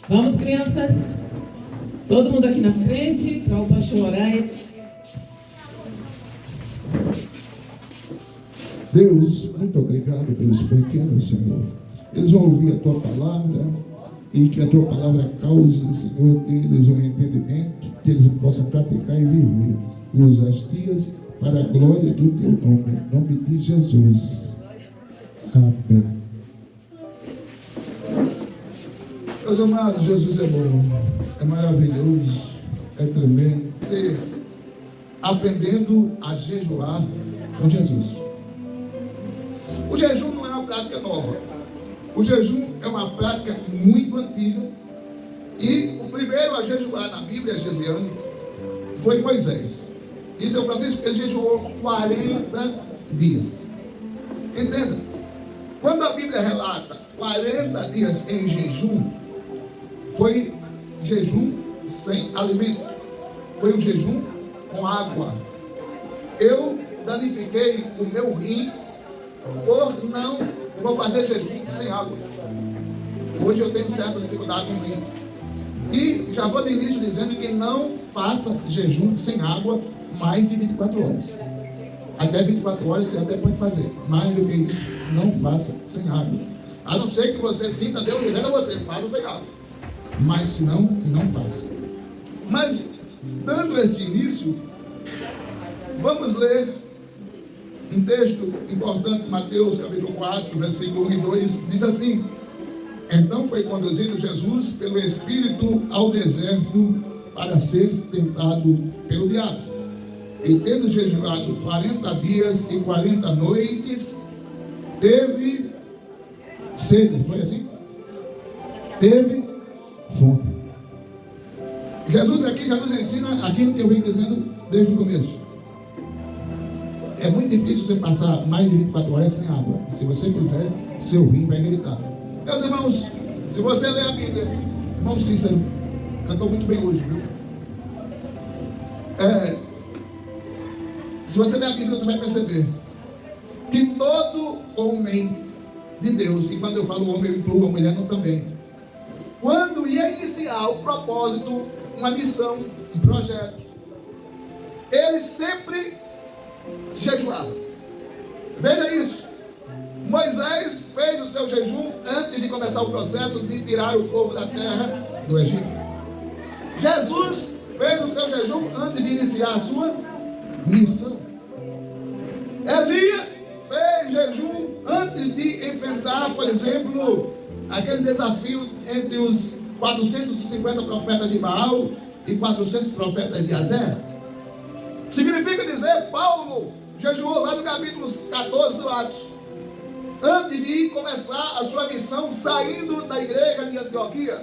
Vamos, crianças. Todo mundo aqui na frente, para o pastor orar. Deus, muito obrigado pelos pequenos, Senhor. Eles vão ouvir a Tua palavra e que a Tua palavra cause, Senhor, deles um entendimento, que eles possam praticar e viver. Usa as dias para a glória do Teu nome, em nome de Jesus. Amém. Meus amados, Jesus é bom, é maravilhoso, é tremendo. Ser aprendendo a jejuar com Jesus. O jejum não é uma prática nova. O jejum é uma prática muito antiga. E o primeiro a jejuar na Bíblia, Gesiane, foi Moisés. E São Francisco, ele jejuou 40 dias. Entenda? Quando a Bíblia relata 40 dias em jejum, foi jejum sem alimento. Foi um jejum com água. Eu danifiquei o meu rim por não vou fazer jejum sem água. Hoje eu tenho certa dificuldade no rim. E já vou de início dizendo que não faça jejum sem água mais de 24 horas. Até 24 horas você até pode fazer. Mais do que isso, não faça sem água. A não ser que você sinta Deus dizendo a você, faça sem água. Mas se não, não faça. Mas, dando esse início, vamos ler um texto importante, Mateus capítulo 4, versículo 1 e 2, diz assim: então foi conduzido Jesus pelo Espírito ao deserto para ser tentado pelo diabo. E tendo jejuado 40 dias e 40 noites, teve sede. Foi assim? Teve fome. Jesus aqui já nos ensina aquilo que eu venho dizendo desde o começo. É muito difícil você passar mais de 24 horas sem água. Se você fizer, seu rim vai gritar. Meus irmãos, se você ler a Bíblia, irmão Cícero cantou muito bem hoje, viu? Se você ler a Bíblia, você vai perceber que todo homem de Deus, e quando eu falo homem, eu incluo a mulher também, quando ia iniciar o propósito, uma missão, um projeto, ele sempre jejuava. Veja isso. Moisés fez o seu jejum antes de começar o processo de tirar o povo da terra do Egito. Jesus fez o seu jejum antes de iniciar a sua missão. Elias fez jejum antes de enfrentar, por exemplo, aquele desafio entre os 450 profetas de Baal e 400 profetas de Azer. Significa dizer, Paulo jejuou lá no capítulo 14 do Atos, antes de começar a sua missão, saindo da igreja de Antioquia.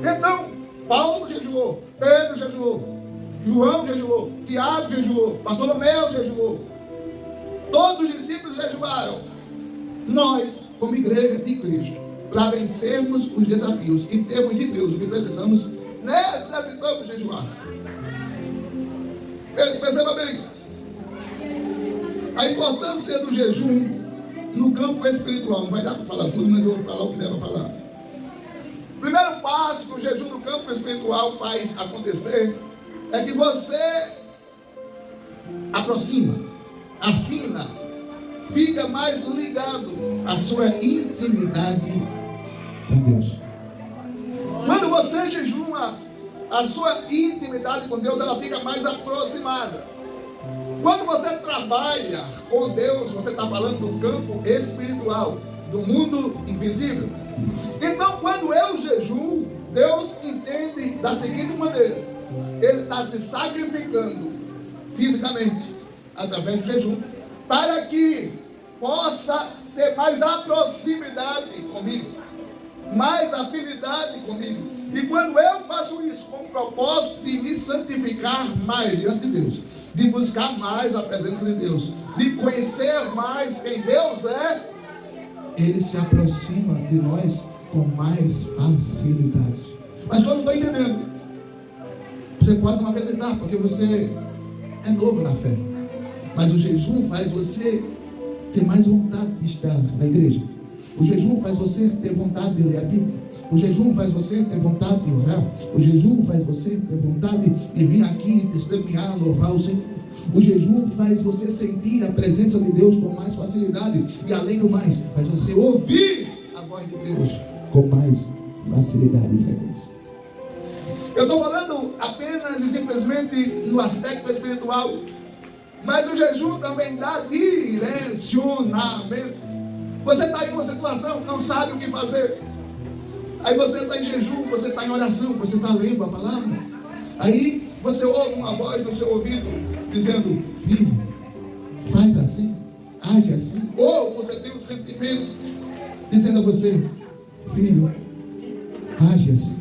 Então, Paulo jejuou, Pedro jejuou, João jejuou, Tiago jejuou, Bartolomeu jejuou. Todos os discípulos jejuaram. Nós, como igreja de Cristo, para vencermos os desafios em termos de Deus, o que precisamos, necessitamos jejuar. Perceba bem a importância do jejum no campo espiritual. Não vai dar para falar tudo, mas eu vou falar o que deve falar. O primeiro passo que o jejum no campo espiritual faz acontecer é que você aproxima, afina, fica mais ligado à sua intimidade com Deus. Quando você jejuma, a sua intimidade com Deus, ela fica mais aproximada. Quando você trabalha com Deus, você está falando do campo espiritual, do mundo invisível. Então, quando eu jejuo, Deus entende da seguinte maneira: Ele está se sacrificando fisicamente, através do jejum, para que possa ter mais a proximidade comigo, mais afinidade comigo. E quando eu faço isso com o propósito de me santificar mais diante de Deus, de buscar mais a presença de Deus, de conhecer mais quem Deus é, Ele se aproxima de nós com mais facilidade. Mas eu não estou entendendo. Você pode não acreditar, porque você é novo na fé. Mas o jejum faz você ter mais vontade de estar na igreja. O jejum faz você ter vontade de ler a Bíblia. O jejum faz você ter vontade de orar. O jejum faz você ter vontade de vir aqui, testemunhar, louvar o Senhor. O jejum faz você sentir a presença de Deus com mais facilidade. E além do mais, faz você ouvir a voz de Deus com mais facilidade e frequência. Eu estou falando apenas e simplesmente no aspecto espiritual. Mas o jejum também dá direcionamento. Você está em uma situação, não sabe o que fazer. Aí você está em jejum, você está em oração, você está lendo a palavra. Aí você ouve uma voz no seu ouvido dizendo: filho, faz assim, age assim. Ou você tem um sentimento dizendo a você: filho, age assim.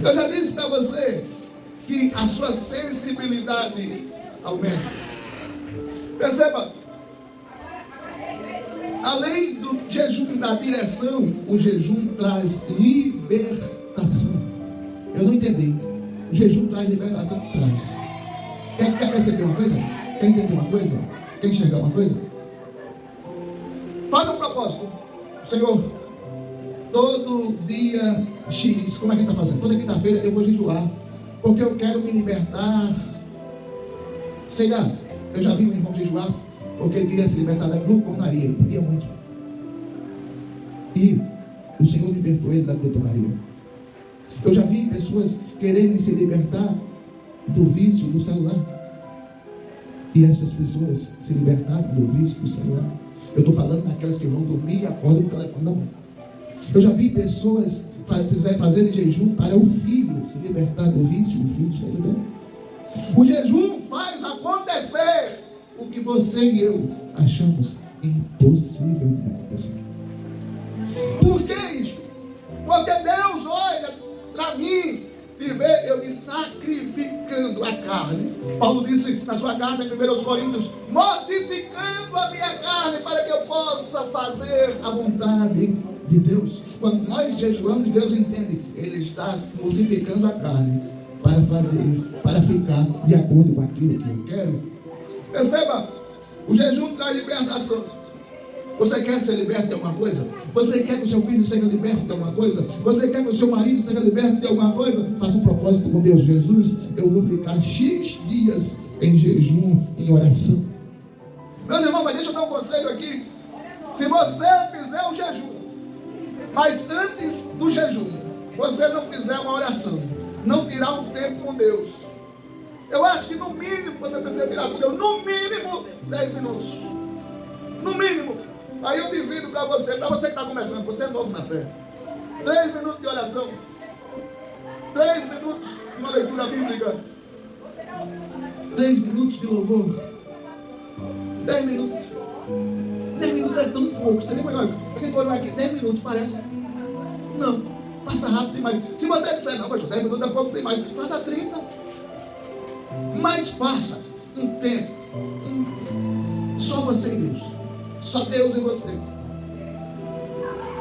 Eu já disse para você que a sua sensibilidade aumenta. Perceba, além do jejum da direção, o jejum traz libertação. Eu não entendi. O jejum traz libertação? Traz. Quer perceber uma coisa? Quer entender uma coisa? Quer enxergar uma coisa? Faça um propósito. Senhor, todo dia X, como é que está fazendo? Toda quinta-feira eu vou jejuar, porque eu quero me libertar. Sei lá, eu já vi um irmão jejuar porque ele queria se libertar da glutonaria. Ele comia muito. E o Senhor libertou ele da glutonaria. Eu já vi pessoas quererem se libertar do vício do celular. E essas pessoas se libertaram do vício do celular. Eu estou falando daquelas que vão dormir e acordam com o telefone na mão. Eu já vi pessoas fazerem jejum para o filho se libertar do vício, o filho se libertar. O jejum faz acontecer o que você e eu achamos impossível de acontecer. Por que isso? Porque Deus olha para mim e vê eu me sacrificando a carne. Paulo disse na sua carta em 1 Coríntios: modificando a minha carne para que eu possa fazer a vontade de Deus. Quando nós jejuamos, Deus entende, Ele está modificando a carne para fazer, para ficar de acordo com aquilo que eu quero. Perceba, o jejum traz libertação. Você quer ser liberto de alguma coisa? Você quer que o seu filho seja liberto de alguma coisa? Você quer que o seu marido seja liberto de alguma coisa? Faça um propósito com Deus. Jesus, eu vou ficar X dias em jejum, em oração. Meus irmãos, mas deixa eu dar um conselho aqui. Se você fizer o jejum, mas antes do jejum você não fizer uma oração, não tirar um tempo com Deus, eu acho que no mínimo você precisa tirar com Deus, no mínimo 10 minutos. No mínimo. Aí eu divido para você que está começando, você é novo na fé. 3 minutos de oração, 3 minutos de uma leitura bíblica, 3 minutos de louvor, 10 minutos. 10 minutos é tão pouco. Você nem vai olhar. Porque quando vai aqui, 10 minutos parece. Não, passa rápido demais. Se você disser, não, mas 10 minutos é pouco demais, faça 30. Mas faça um tempo. Só você e Deus. Só Deus e você.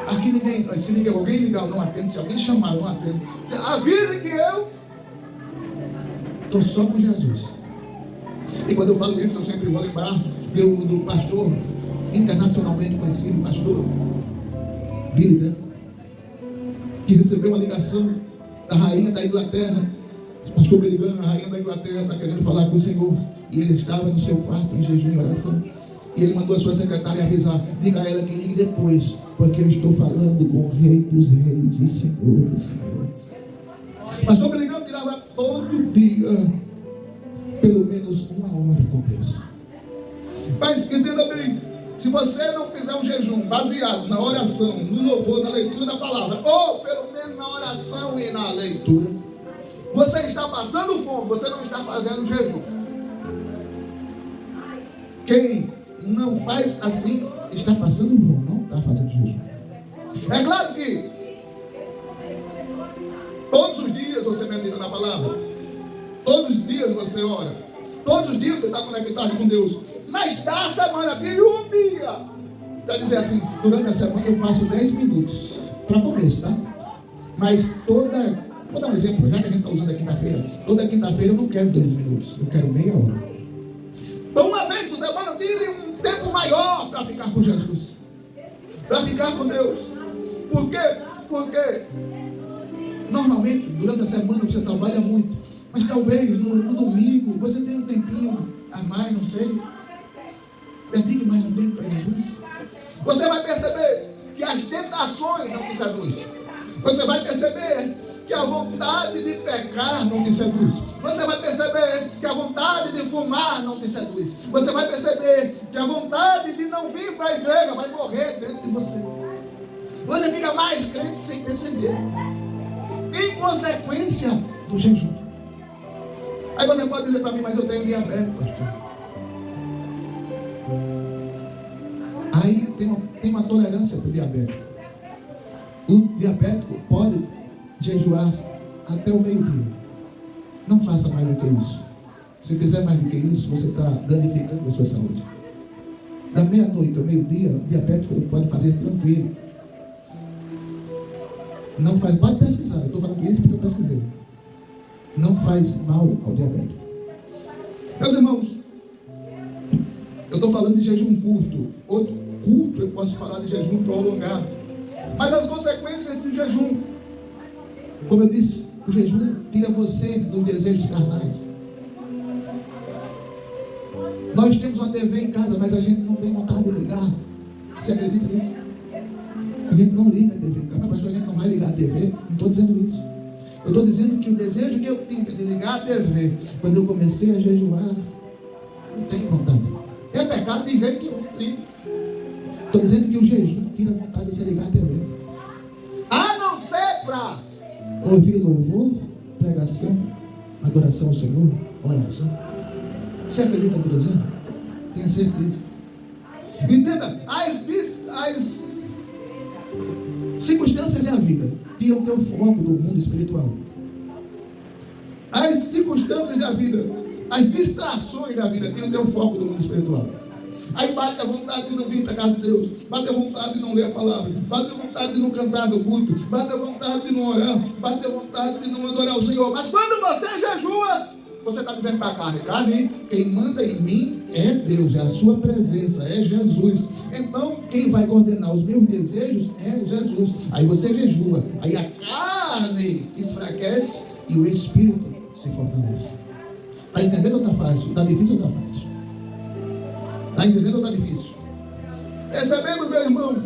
Aqui ninguém, se alguém ligar, eu não atendo. Se alguém chamar, eu não atendo. Avise que eu estou só com Jesus. E quando eu falo isso, eu sempre vou lembrar do pastor internacionalmente conhecido, pastor Billy Graham, que recebeu uma ligação da rainha da Inglaterra. O pastor Billy Graham, a rainha da Inglaterra, está querendo falar com o Senhor, e ele estava no seu quarto em jejum e oração, e ele mandou a sua secretária avisar: diga a ela que ligue depois, porque eu estou falando com o Rei dos Reis e Senhor dos Senhores. Pastor Billy Graham tirava todo dia pelo menos 1 hora com Deus. Mas entenda bem, se você não fizer um jejum baseado na oração, no louvor, na leitura da palavra, ou pelo menos na oração e na leitura, você está passando fome, você não está fazendo jejum. Quem não faz assim está passando fome, não está fazendo jejum. É claro que todos os dias você medita na palavra, todos os dias você ora, todos os dias você está conectado com Deus. Mas da semana, tire um dia para dizer assim: durante a semana eu faço 10 minutos para começo, tá? Mas vou dar um exemplo, já que a gente está usando a quinta-feira. Toda quinta-feira eu não quero 2 minutos, eu quero meia hora. Então uma vez por semana tire um tempo maior para ficar com Jesus, para ficar com Deus. Por quê? Porque normalmente, durante a semana, você trabalha muito. Mas talvez no domingo, você tenha um tempinho a mais, não sei. Dedique mais um tempo para Jesus. Você vai perceber que as tentações não te seduzem. Você vai perceber que a vontade de pecar não te seduz. Você vai perceber que a vontade de fumar não te seduz. Você vai perceber que a vontade de não vir para a igreja vai morrer dentro de você. Você fica mais crente sem perceber. Em consequência do jejum. Aí você pode dizer para mim, mas eu tenho diabetes, pastor. Aí tem uma tolerância para o diabético. O diabético pode jejuar até o meio-dia. Não faça mais do que isso. Se fizer mais do que isso, você está danificando a sua saúde. Da meia-noite ao meio-dia, o diabético ele pode fazer tranquilo. Não faz, pode pesquisar. Eu estou falando isso porque eu pesquisei. Não faz mal ao diabético. Meus irmãos, eu estou falando de jejum curto. Outro culto eu posso falar de jejum prolongado. Mas as consequências do jejum, como eu disse, o jejum tira você dos desejos carnais. Nós temos uma TV em casa, mas a gente não tem vontade de ligar. Você acredita nisso? A gente não liga a TV em casa, mas a gente não vai ligar a TV. Não estou dizendo isso. Eu estou dizendo que o desejo que eu tinha de ligar a TV, quando eu comecei a jejuar, não tenho vontade. É pecado de jeito que eu ligo. Estou dizendo que o jejum tira a vontade de você ligar a TV. A não ser para ouvir louvor, pregação, adoração ao Senhor, oração. Você acredita no que eu estou dizendo? Tenha certeza. Entenda, as circunstâncias da vida tiram teu foco do mundo espiritual. As circunstâncias da vida, as distrações da vida tiram teu foco do mundo espiritual. Aí bate a vontade de não vir para a casa de Deus, bate a vontade de não ler a palavra, bate a vontade de não cantar no culto, bate a vontade de não orar, bate a vontade de não adorar o Senhor. Mas quando você jejua, você está dizendo para a carne, carne, quem manda em mim é Deus, é a sua presença, é Jesus. Então quem vai coordenar os meus desejos é Jesus. Aí você jejua, aí a carne enfraquece e o espírito se fortalece. Está entendendo ou está fácil? Está difícil ou está fácil? Está entendendo ou está difícil? Percebemos, meu irmão?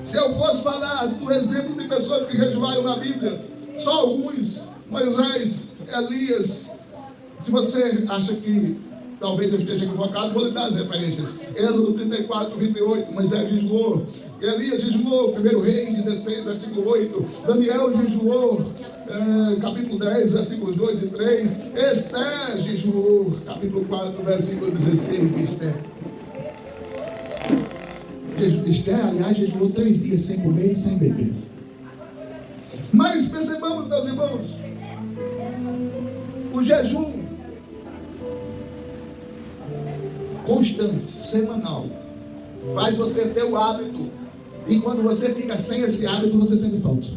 Se eu fosse falar do exemplo de pessoas que jejuaram na Bíblia, só alguns, Moisés, Elias. Se você acha que talvez eu esteja equivocado, vou lhe dar as referências. Êxodo 34, 28, Moisés jejuou. Elias jejuou, 1 Reis 16, versículo 8. Daniel jejuou, capítulo 10, versículos 2 e 3. Esther jejuou, capítulo 4, versículo 16 de Esther. Esther, aliás, jejuou 3 dias sem comer e sem beber. Mas percebamos, meus irmãos, o jejum constante, semanal, faz você ter o hábito. E quando você fica sem esse hábito, você sente falta.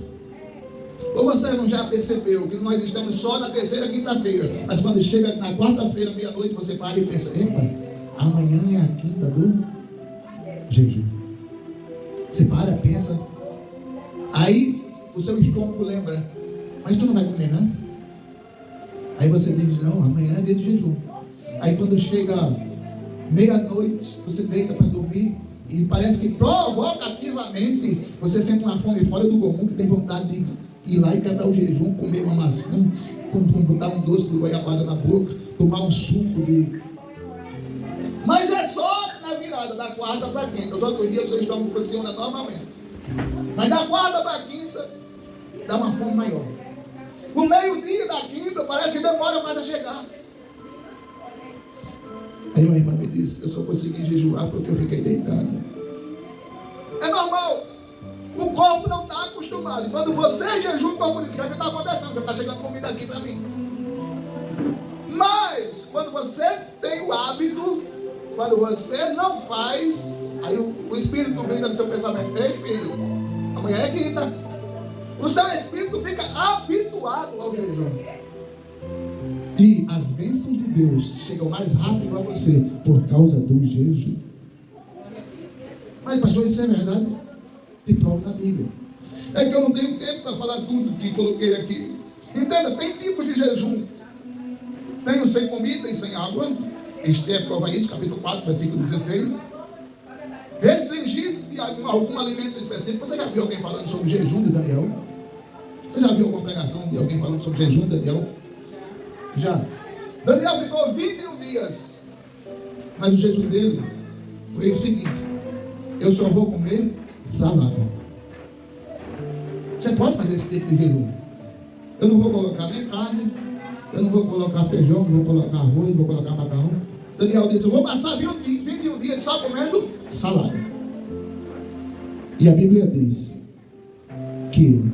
Ou você não já percebeu que nós estamos só na terceira quinta-feira, mas quando chega na quarta-feira, meia-noite, você para e pensa, epa, amanhã é a quinta do jejum. Você para, pensa. Aí o seu estômago lembra, mas tu não vai comer, não? Aí você diz, não, amanhã é dia de jejum. Aí quando chega meia-noite, você deita para dormir e parece que provocativamente você sente uma fome fora do comum, que tem vontade de ir lá e quebrar o jejum, comer uma maçã, botar um doce de goiabada na boca, tomar um suco de... Mas é só na virada da quarta para a quinta. Os outros dias vocês estão funcionando normalmente. Mas da quarta para a quinta dá uma fome maior. O meio-dia da quinta parece que demora mais a chegar. Aí uma irmã me disse, eu só consegui jejuar porque eu fiquei deitado. É normal. O corpo não está acostumado. Quando você jejua, o corpo diz, o que está acontecendo? Está chegando comida aqui para mim. Mas, quando você tem o hábito, quando você não faz, aí o Espírito brinca no seu pensamento. Ei, filho, amanhã é quinta. O seu espírito fica habituado ao jejum. E as bênçãos de Deus chegam mais rápido a você por causa do jejum. Mas, pastor, isso é verdade? Tem prova na Bíblia. É que eu não tenho tempo para falar tudo que coloquei aqui. Entenda, tem tipos de jejum. Tem o sem comida e sem água. Esther prova isso, capítulo 4, versículo 16. Restringir-se a algum alimento específico. Você já viu alguém falando sobre o jejum de Daniel? Você já viu alguma pregação de alguém falando sobre o jejum de Daniel? Já. Daniel ficou 21 dias. Mas o jejum dele foi o seguinte: eu só vou comer salada. Você pode fazer esse tipo de jejum. Eu não vou colocar nem carne, eu não vou colocar feijão, não vou colocar arroz, não vou colocar macarrão. Daniel disse: eu vou passar 21 dias só comendo salada. E a Bíblia diz que ele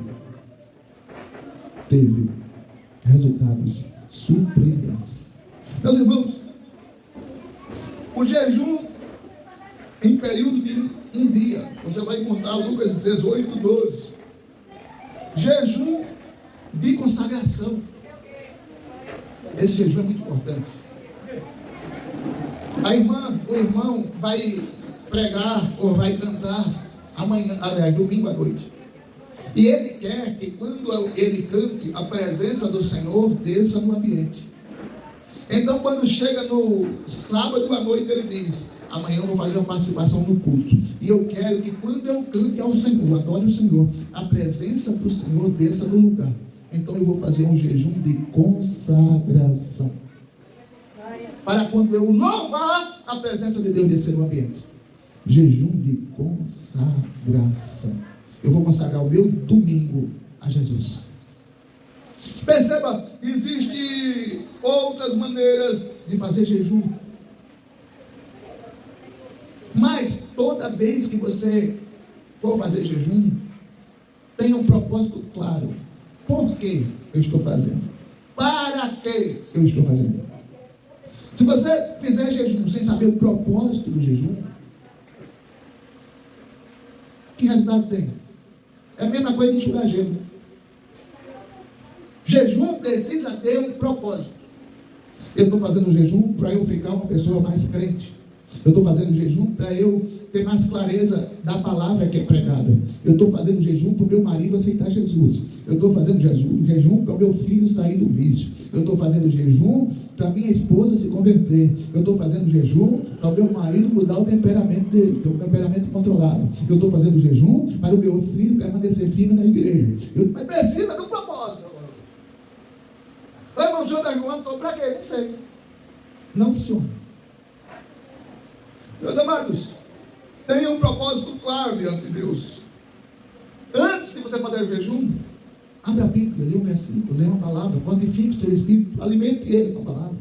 teve resultados surpreendentes. Meus irmãos, o jejum em período de um dia, você vai encontrar Lucas 18, 12. Jejum de consagração. Esse jejum é muito importante. A irmã, o irmão vai pregar ou vai cantar amanhã, aliás, domingo à noite. E ele quer que quando ele cante, a presença do Senhor desça no ambiente. Então, quando chega no sábado à noite, ele diz: amanhã eu vou fazer uma participação no culto. E eu quero que quando eu cante ao Senhor, adore o Senhor, a presença do Senhor desça no lugar. Então eu vou fazer um jejum de consagração. Para quando eu louvar, a presença de Deus descer no ambiente. Jejum de consagração. Eu vou consagrar o meu domingo a Jesus. Perceba, existem outras maneiras de fazer jejum. Mas toda vez que você for fazer jejum, tenha um propósito claro. Por que eu estou fazendo? Para que eu estou fazendo? Se você fizer jejum sem saber o propósito do jejum, que resultado tem? É a mesma coisa de enxugar gelo. Jejum precisa ter um propósito. Eu estou fazendo jejum para eu ficar uma pessoa mais crente. Eu estou fazendo jejum para eu ter mais clareza da palavra que é pregada. Eu estou fazendo jejum para o meu marido aceitar Jesus. Eu estou fazendo jejum para o meu filho sair do vício. Eu estou fazendo jejum para minha esposa se converter. Eu estou fazendo jejum para o meu marido mudar o temperamento dele, ter um temperamento controlado. Eu estou fazendo jejum para o meu filho permanecer firme na igreja. Mas precisa de um propósito. Vai, irmão, o senhor está jogando para quê? Não sei. Não funciona. Meus amados, tenha um propósito claro diante de Deus. Antes de você fazer o jejum, abre a Bíblia, lê um versículo, lê uma palavra, fortifique o seu espírito, alimente ele com a palavra.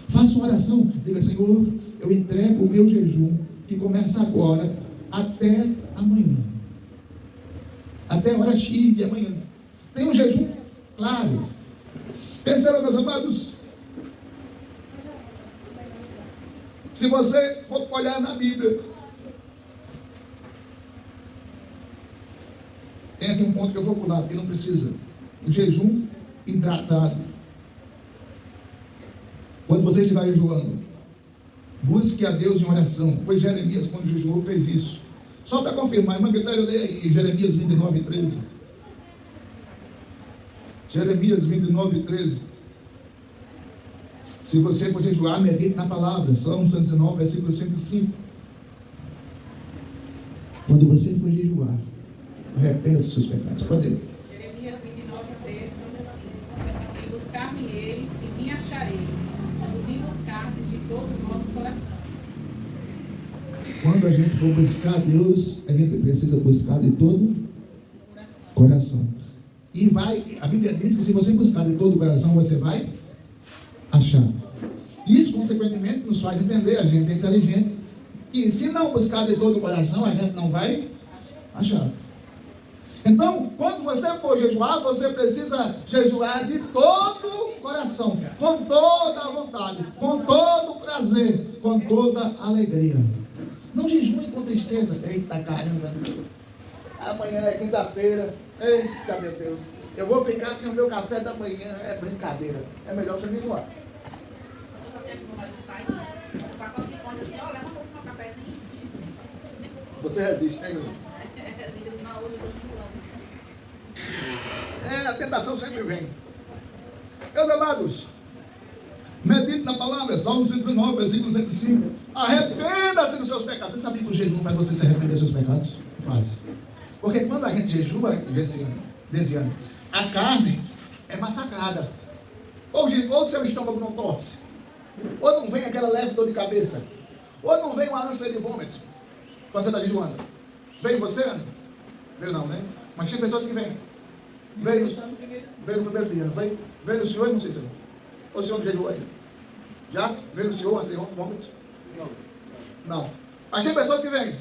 Faça uma oração, diga: Senhor, eu entrego o meu jejum, que começa agora, até amanhã. Até a hora X de amanhã. Tem um jejum claro. Perceba, meus amados, se você for olhar na Bíblia, tem aqui um ponto que eu vou pular, porque não precisa. Um jejum hidratado. Quando você estiver jejuando, busque a Deus em oração. Pois Jeremias, quando jejuou, fez isso. Só para confirmar, irmã Vitória, leia aí Jeremias 29, 13. Jeremias 29, 13. Se você for jejuar, medite na palavra. Salmo 119, versículo 105. Quando você for jejuar, arrependa-se dos seus pecados. Pode ler. Jeremias 29, 13 diz assim: e buscar-me eles e me achareis, quando me buscardes de todo o vosso coração. Quando a gente for buscar Deus, a gente precisa buscar de todo o coração. E a Bíblia diz que se você buscar de todo o coração, você vai achar. Isso, consequentemente, nos faz entender, a gente é inteligente, e se não buscar de todo o coração, a gente não vai achar. Então, quando você for jejuar, você precisa jejuar de todo o coração, com toda a vontade, com todo o prazer, com toda a alegria. Não jejue com tristeza. Eita caramba, amanhã é quinta-feira. Eita, meu Deus, eu vou ficar sem o meu café da manhã. É brincadeira, é melhor você jejuar. Você resiste, né, irmão? a tentação sempre vem. Meus amados, medite na palavra, Salmo 119, versículo 105. Arrependa-se dos seus pecados. Você sabia que o jejum faz você se arrepender dos seus pecados? Faz. Porque quando a gente jejua, desse ano, a carne é massacrada. Ou seu estômago não torce, ou não vem aquela leve dor de cabeça, ou não vem uma ânsia de vômito. Quando você está jejuando. Veio você, Ana? Veio não, né? Mas tem pessoas que vêm. Veio no primeiro dia, não foi? Veio no senhor e não sei se não. Ou o senhor jejuou ainda? Já? Veio no senhor, assim, vômito? Não. Mas tem pessoas que vêm.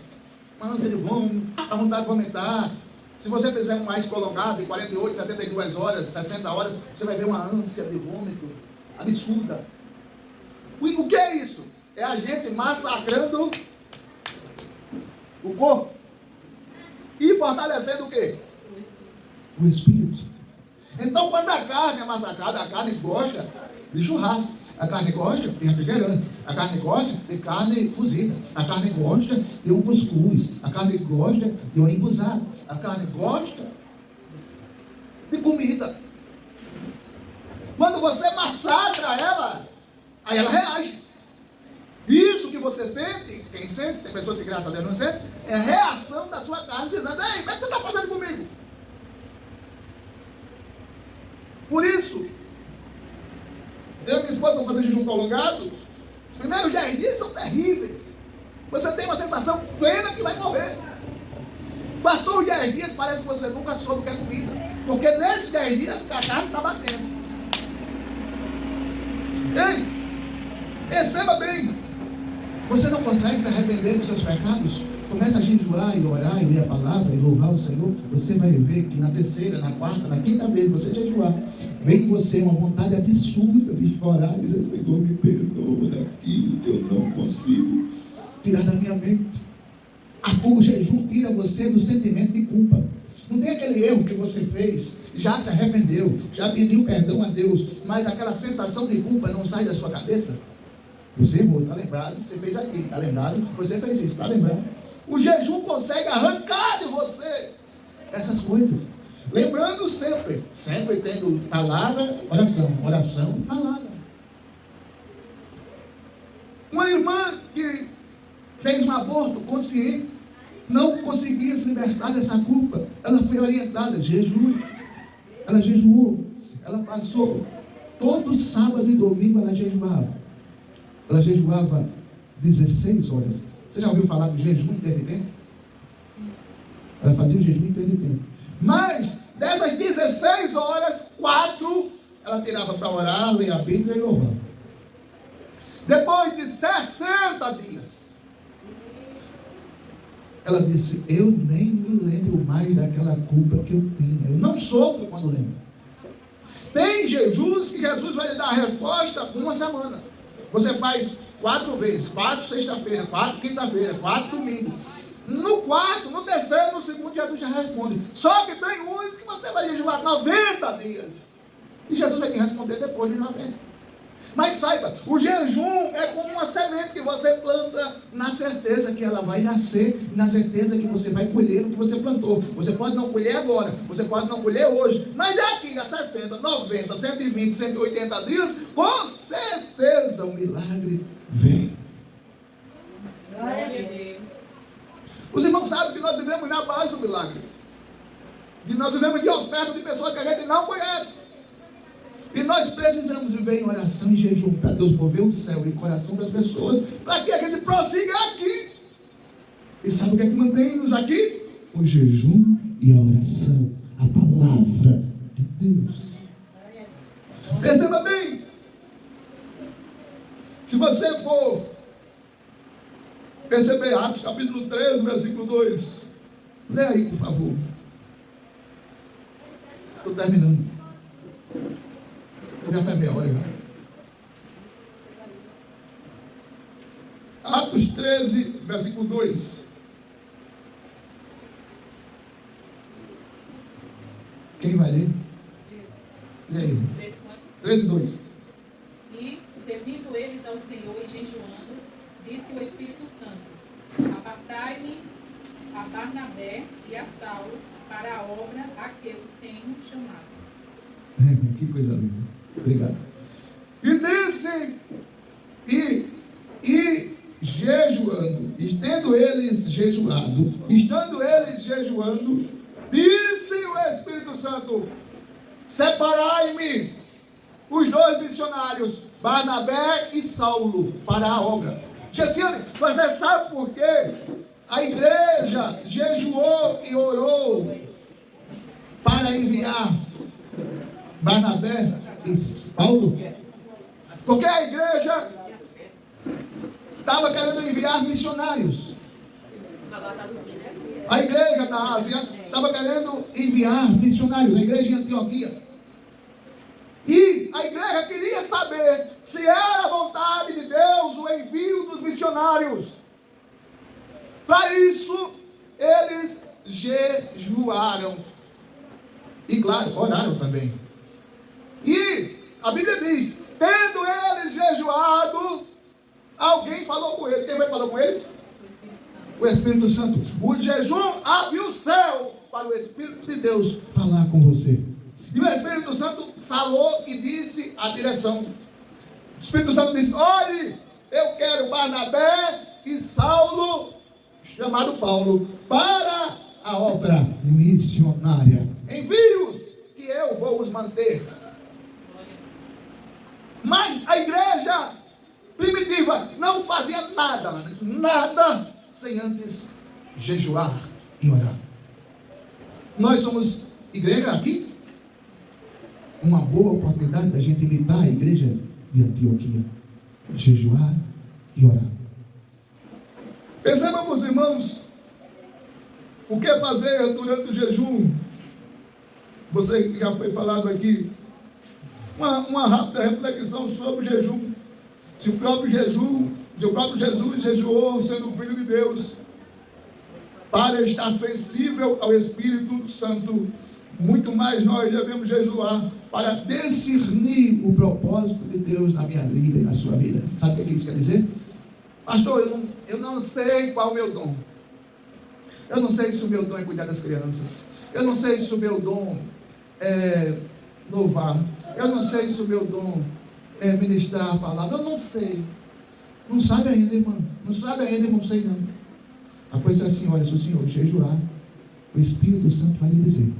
Uma ânsia de vômito, a vontade de vomitar. Se você fizer um mais prolongado, de 48, 72 horas, 60 horas, você vai ver uma ânsia de vômito absurda. O que é isso? É a gente massacrando o corpo e fortalecendo o quê? O espírito. Então, quando a carne é massacrada, a carne gosta de churrasco, a carne gosta de refrigerante, a carne gosta de carne cozida, a carne gosta de um cuscuz, a carne gosta de um embusado, a carne gosta de comida. Quando você massacra ela, aí ela reage. Isso que você sente, quem sente, tem pessoas que graças a Deus não sentem, é a reação da sua carne dizendo: ei, o que você está fazendo comigo? Por isso, eu e minha esposa vamos fazer jejum prolongado. Os primeiros 10 dias são terríveis. Você tem uma sensação plena que vai morrer. Passou os 10 dias, parece que você nunca soube o que é comida. Porque nesses 10 dias a carne está batendo. Ei, perceba bem. Você não consegue se arrepender dos seus pecados? Começa a jejuar e orar e ler a palavra e louvar o Senhor. Você vai ver que na terceira, na quarta, na quinta vez você jejuar, vem em você uma vontade absurda de chorar e dizer: Senhor, me perdoa daquilo que eu não consigo tirar da minha mente. O jejum tira você do sentimento de culpa. Não tem aquele erro que você fez, já se arrependeu, já pediu perdão a Deus, mas aquela sensação de culpa não sai da sua cabeça. Você errou, está lembrado? Você fez aquilo, está lembrado? Você fez isso, está lembrado? O jejum consegue arrancar de você essas coisas. Lembrando sempre tendo palavra, oração, palavra. Uma irmã que fez um aborto consciente, não conseguia se libertar dessa culpa. Ela foi orientada, jejum. Ela jejuou. Ela passou todo sábado e domingo, ela jejuava. Ela jejuava 16 horas. Você já ouviu falar do jejum intermitente? Ela fazia o jejum intermitente. Mas, dessas 16 horas, 4, ela tirava para orar, ler a Bíblia e louvar. Depois de 60 dias, ela disse: eu nem me lembro mais daquela culpa que eu tinha. Eu não sofro quando lembro. Tem jejuns que Jesus vai lhe dar a resposta com uma semana. Você faz 4 vezes, 4 sexta-feira, 4 quinta-feira, 4 domingo. No quarto, no terceiro, no segundo, Jesus já responde. Só que tem uns que você vai jejuar 90 dias. E Jesus vai te responder depois de 90. Mas saiba, o jejum é como uma semente que você planta na certeza que ela vai nascer, na certeza que você vai colher o que você plantou. Você pode não colher agora, você pode não colher hoje, mas daqui a 60, 90, 120, 180 dias, com certeza o milagre vem. Glória a Deus. Os irmãos sabem que nós vivemos na base do milagre. E nós vivemos de oferta de pessoas que a gente não conhece. E nós precisamos viver em oração e jejum para Deus mover o céu e o coração das pessoas, para que a gente prossiga aqui. E sabe o que é que mantém-nos aqui? O jejum e a oração, a palavra de Deus. Perceba bem. Se você for perceber Atos capítulo 13, versículo 2. Lê aí, por favor. Estou terminando. Já foi meia hora, já. Atos 13, versículo 2. Quem vai ler? Lê aí. 13, 2. E, servindo eles ao Senhor e jejuando, disse o Espírito Santo: apartai-me a Barnabé e a Saulo para a obra a que eu tenho chamado. Que coisa linda. Obrigado. E disse, e jejuando, estando eles jejuando, disse o Espírito Santo: separai-me os dois missionários, Barnabé e Saulo, para a obra. Gessiane, você sabe por quê? A igreja jejuou e orou para enviar Barnabé e Paulo? Porque a igreja estava querendo enviar missionários. A igreja da Ásia estava querendo enviar missionários, a igreja em Antioquia. E a igreja queria saber se era a vontade de Deus o envio dos missionários. Para isso, eles jejuaram. E claro, oraram também. E a Bíblia diz: tendo eles jejuado, alguém falou com eles. Quem foi que falou com eles? O Espírito Santo. O jejum abriu o céu para o Espírito de Deus falar com você. E o Espírito Santo falou e disse a direção. O Espírito Santo disse: olhe, eu quero Barnabé e Saulo, chamado Paulo, para a obra missionária. Envie-os, que eu vou os manter. Mas a igreja primitiva não fazia nada sem antes jejuar e orar. Nós somos igreja aqui. Uma boa oportunidade da gente imitar a igreja de Antioquia. Jejuar e orar. Percebamos, irmãos, o que fazer durante o jejum. Você que já foi falado aqui. Uma rápida reflexão sobre o jejum. Se o próprio Jesus jejuou sendo filho de Deus, para estar sensível ao Espírito Santo, muito mais nós devemos jejuar para discernir o propósito de Deus na minha vida e na sua vida. Sabe o que isso quer dizer? Pastor, eu não sei qual é o meu dom. Eu não sei se o meu dom é cuidar das crianças. Eu não sei se o meu dom é louvar. Eu não sei se o meu dom é ministrar a palavra. Eu não sei. Não sabe ainda, irmã. Não sabe ainda, não sei não. A coisa é assim: olha, se o Senhor jejuar, o Espírito Santo vai lhe dizer.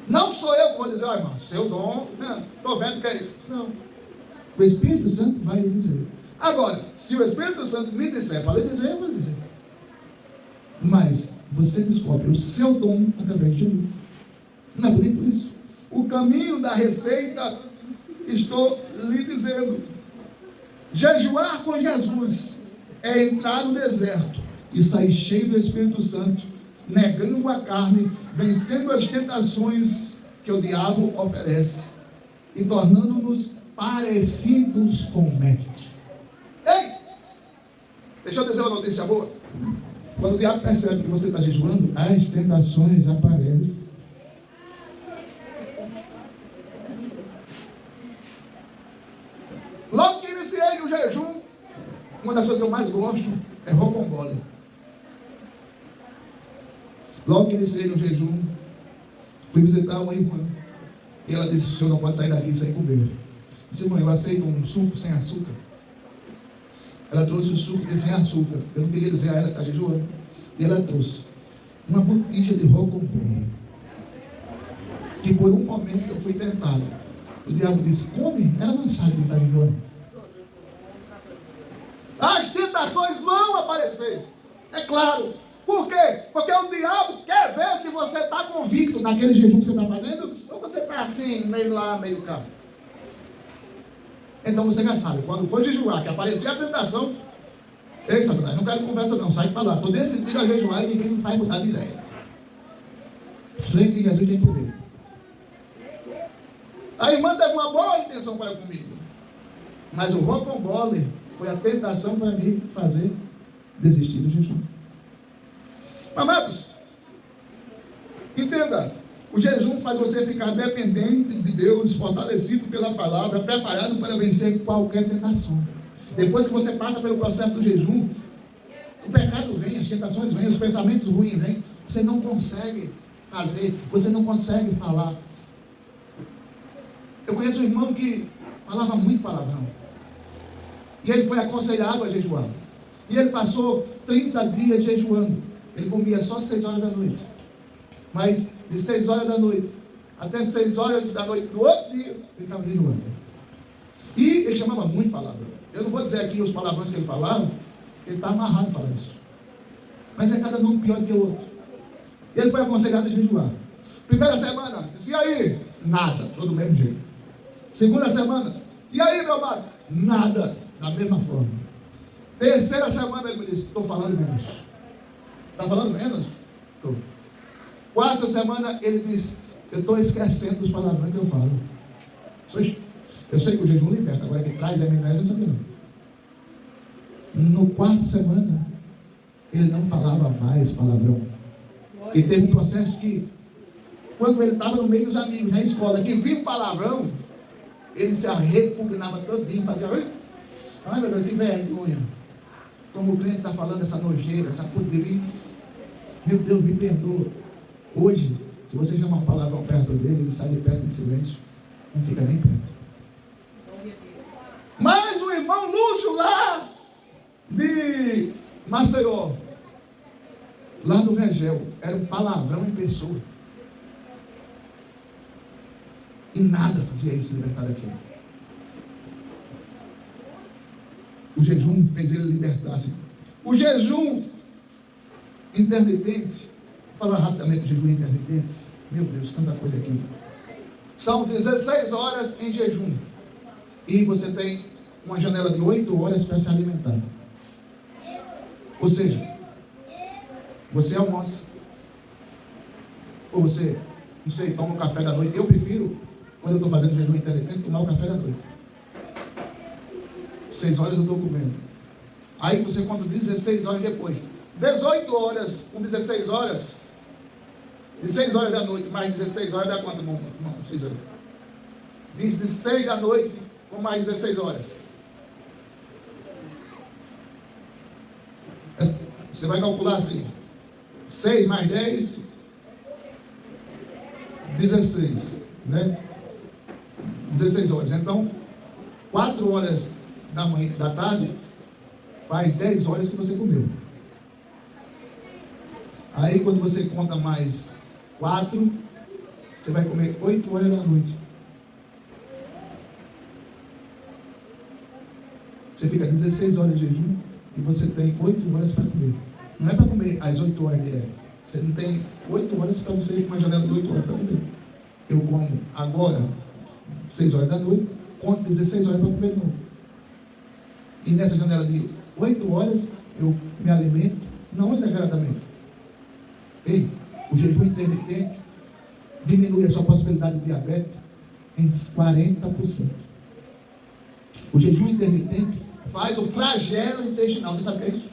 Não sou eu que vou dizer: ó, irmão, seu dom, estou vendo que é isso. Não. O Espírito Santo vai lhe dizer. Agora, se o Espírito Santo me disser para lhe dizer, eu vou dizer. Mas você descobre o seu dom através de Jesus. Não é bonito isso? O caminho da receita, estou lhe dizendo. Jejuar com Jesus é entrar no deserto e sair cheio do Espírito Santo, negando a carne, vencendo as tentações que o diabo oferece e tornando-nos parecidos com o Mestre. Ei! Deixa eu dizer uma notícia boa. Quando o diabo percebe que você está jejuando, as tentações aparecem. Logo que iniciei o jejum, uma das coisas que eu mais gosto é rocambole. Logo que iniciei no jejum, fui visitar uma irmã. E ela disse: o senhor não pode sair daqui sem comer. Eu disse: irmã, eu aceito um suco sem açúcar. Ela trouxe o suco sem açúcar. Eu não queria dizer a ela que está jejuando. E ela trouxe uma botija de rocambole. Que por um momento eu fui tentado. O diabo disse: come. Ela não sabe que está jejuando. As tentações vão aparecer. É claro. Por quê? Porque o diabo quer ver se você está convicto naquele jejum que você está fazendo, ou você está assim, meio lá, meio cá. Então você já sabe, quando for jejuar, que aparecer a tentação, ei, Satanás, não quero conversa não, sai para lá. Estou decidido a jejuar e ninguém me faz mudar de ideia. Sempre Jesus tem poder. A irmã teve uma boa intenção para comigo, mas o rocambole foi a tentação para mim fazer desistir do jejum. Amados, entenda, o jejum faz você ficar dependente de Deus, fortalecido pela palavra, preparado para vencer qualquer tentação. Depois que você passa pelo processo do jejum, o pecado vem, as tentações vêm, os pensamentos ruins vêm, você não consegue fazer, você não consegue falar. Eu conheço um irmão que falava muito palavrão. E ele foi aconselhado a jejuar. E ele passou 30 dias jejuando. Ele comia só 6 horas da noite. Mas de 6 horas da noite até 6 horas da noite do outro dia, ele estava jejuando. E ele chamava muito palavrão. Eu não vou dizer aqui os palavrões que ele falava, ele está amarrado em falar isso. Mas é cada nome pior do que o outro. E ele foi aconselhado a jejuar. Primeira semana, disse, e aí? Nada, todo do mesmo jeito. Segunda semana, e aí, meu amado? Nada, da mesma forma. Terceira semana, ele me disse, estou falando menos. Está falando menos? Estou. Quarta semana, ele disse, eu estou esquecendo dos palavrões que eu falo. Eu sei que o jejum liberta, agora que traz amnésia, eu não sabia não. No quarta semana, ele não falava mais palavrão. E teve um processo que, quando ele estava no meio dos amigos, na escola, que viu palavrão, ele se repugnava todinho, fazia, ai meu Deus, que vergonha. Como o crente está falando essa nojeira, essa poderice. Meu Deus, me perdoa. Hoje, se você chamar um palavrão perto dele, ele sai de perto em silêncio, não fica nem perto. Mas o irmão Lúcio lá de Maceió, lá do Regel, era um palavrão em pessoa. E nada fazia ele se libertar daquilo. O jejum fez ele libertar-se. O jejum intermitente, vou falar rapidamente do jejum intermitente. Meu Deus, tanta coisa aqui. São 16 horas em jejum. E você tem uma janela de 8 horas para se alimentar. Ou seja, você almoça. Ou você, não sei, toma o café da noite. Eu prefiro, quando eu estou fazendo jejum intermitente, tomar o café da noite. 6 horas eu estou comendo. Aí você conta 16 horas depois. 18 horas com 16 horas. 16 horas da noite mais 16 horas dá quanto? Não precisa. 16 da noite com mais 16 horas. Você vai calcular assim. 6 mais 10, 16, né? 16 horas. Então, 4 horas da manhã, da tarde, faz 10 horas que você comeu. Aí, quando você conta mais 4, você vai comer 8 horas da noite. Você fica 16 horas de jejum e você tem 8 horas para comer. Não é para comer às 8 horas direto. Você não tem 8 horas para você ir com uma janela de 8 horas para comer. Eu como agora, 6 horas da noite, conto 16 horas para comer de novo. E nessa janela de 8 horas, eu me alimento, não exageradamente. Ei, o jejum intermitente diminui a sua possibilidade de diabetes em 40%. O jejum intermitente faz o flagelo intestinal. Você sabe o que é isso?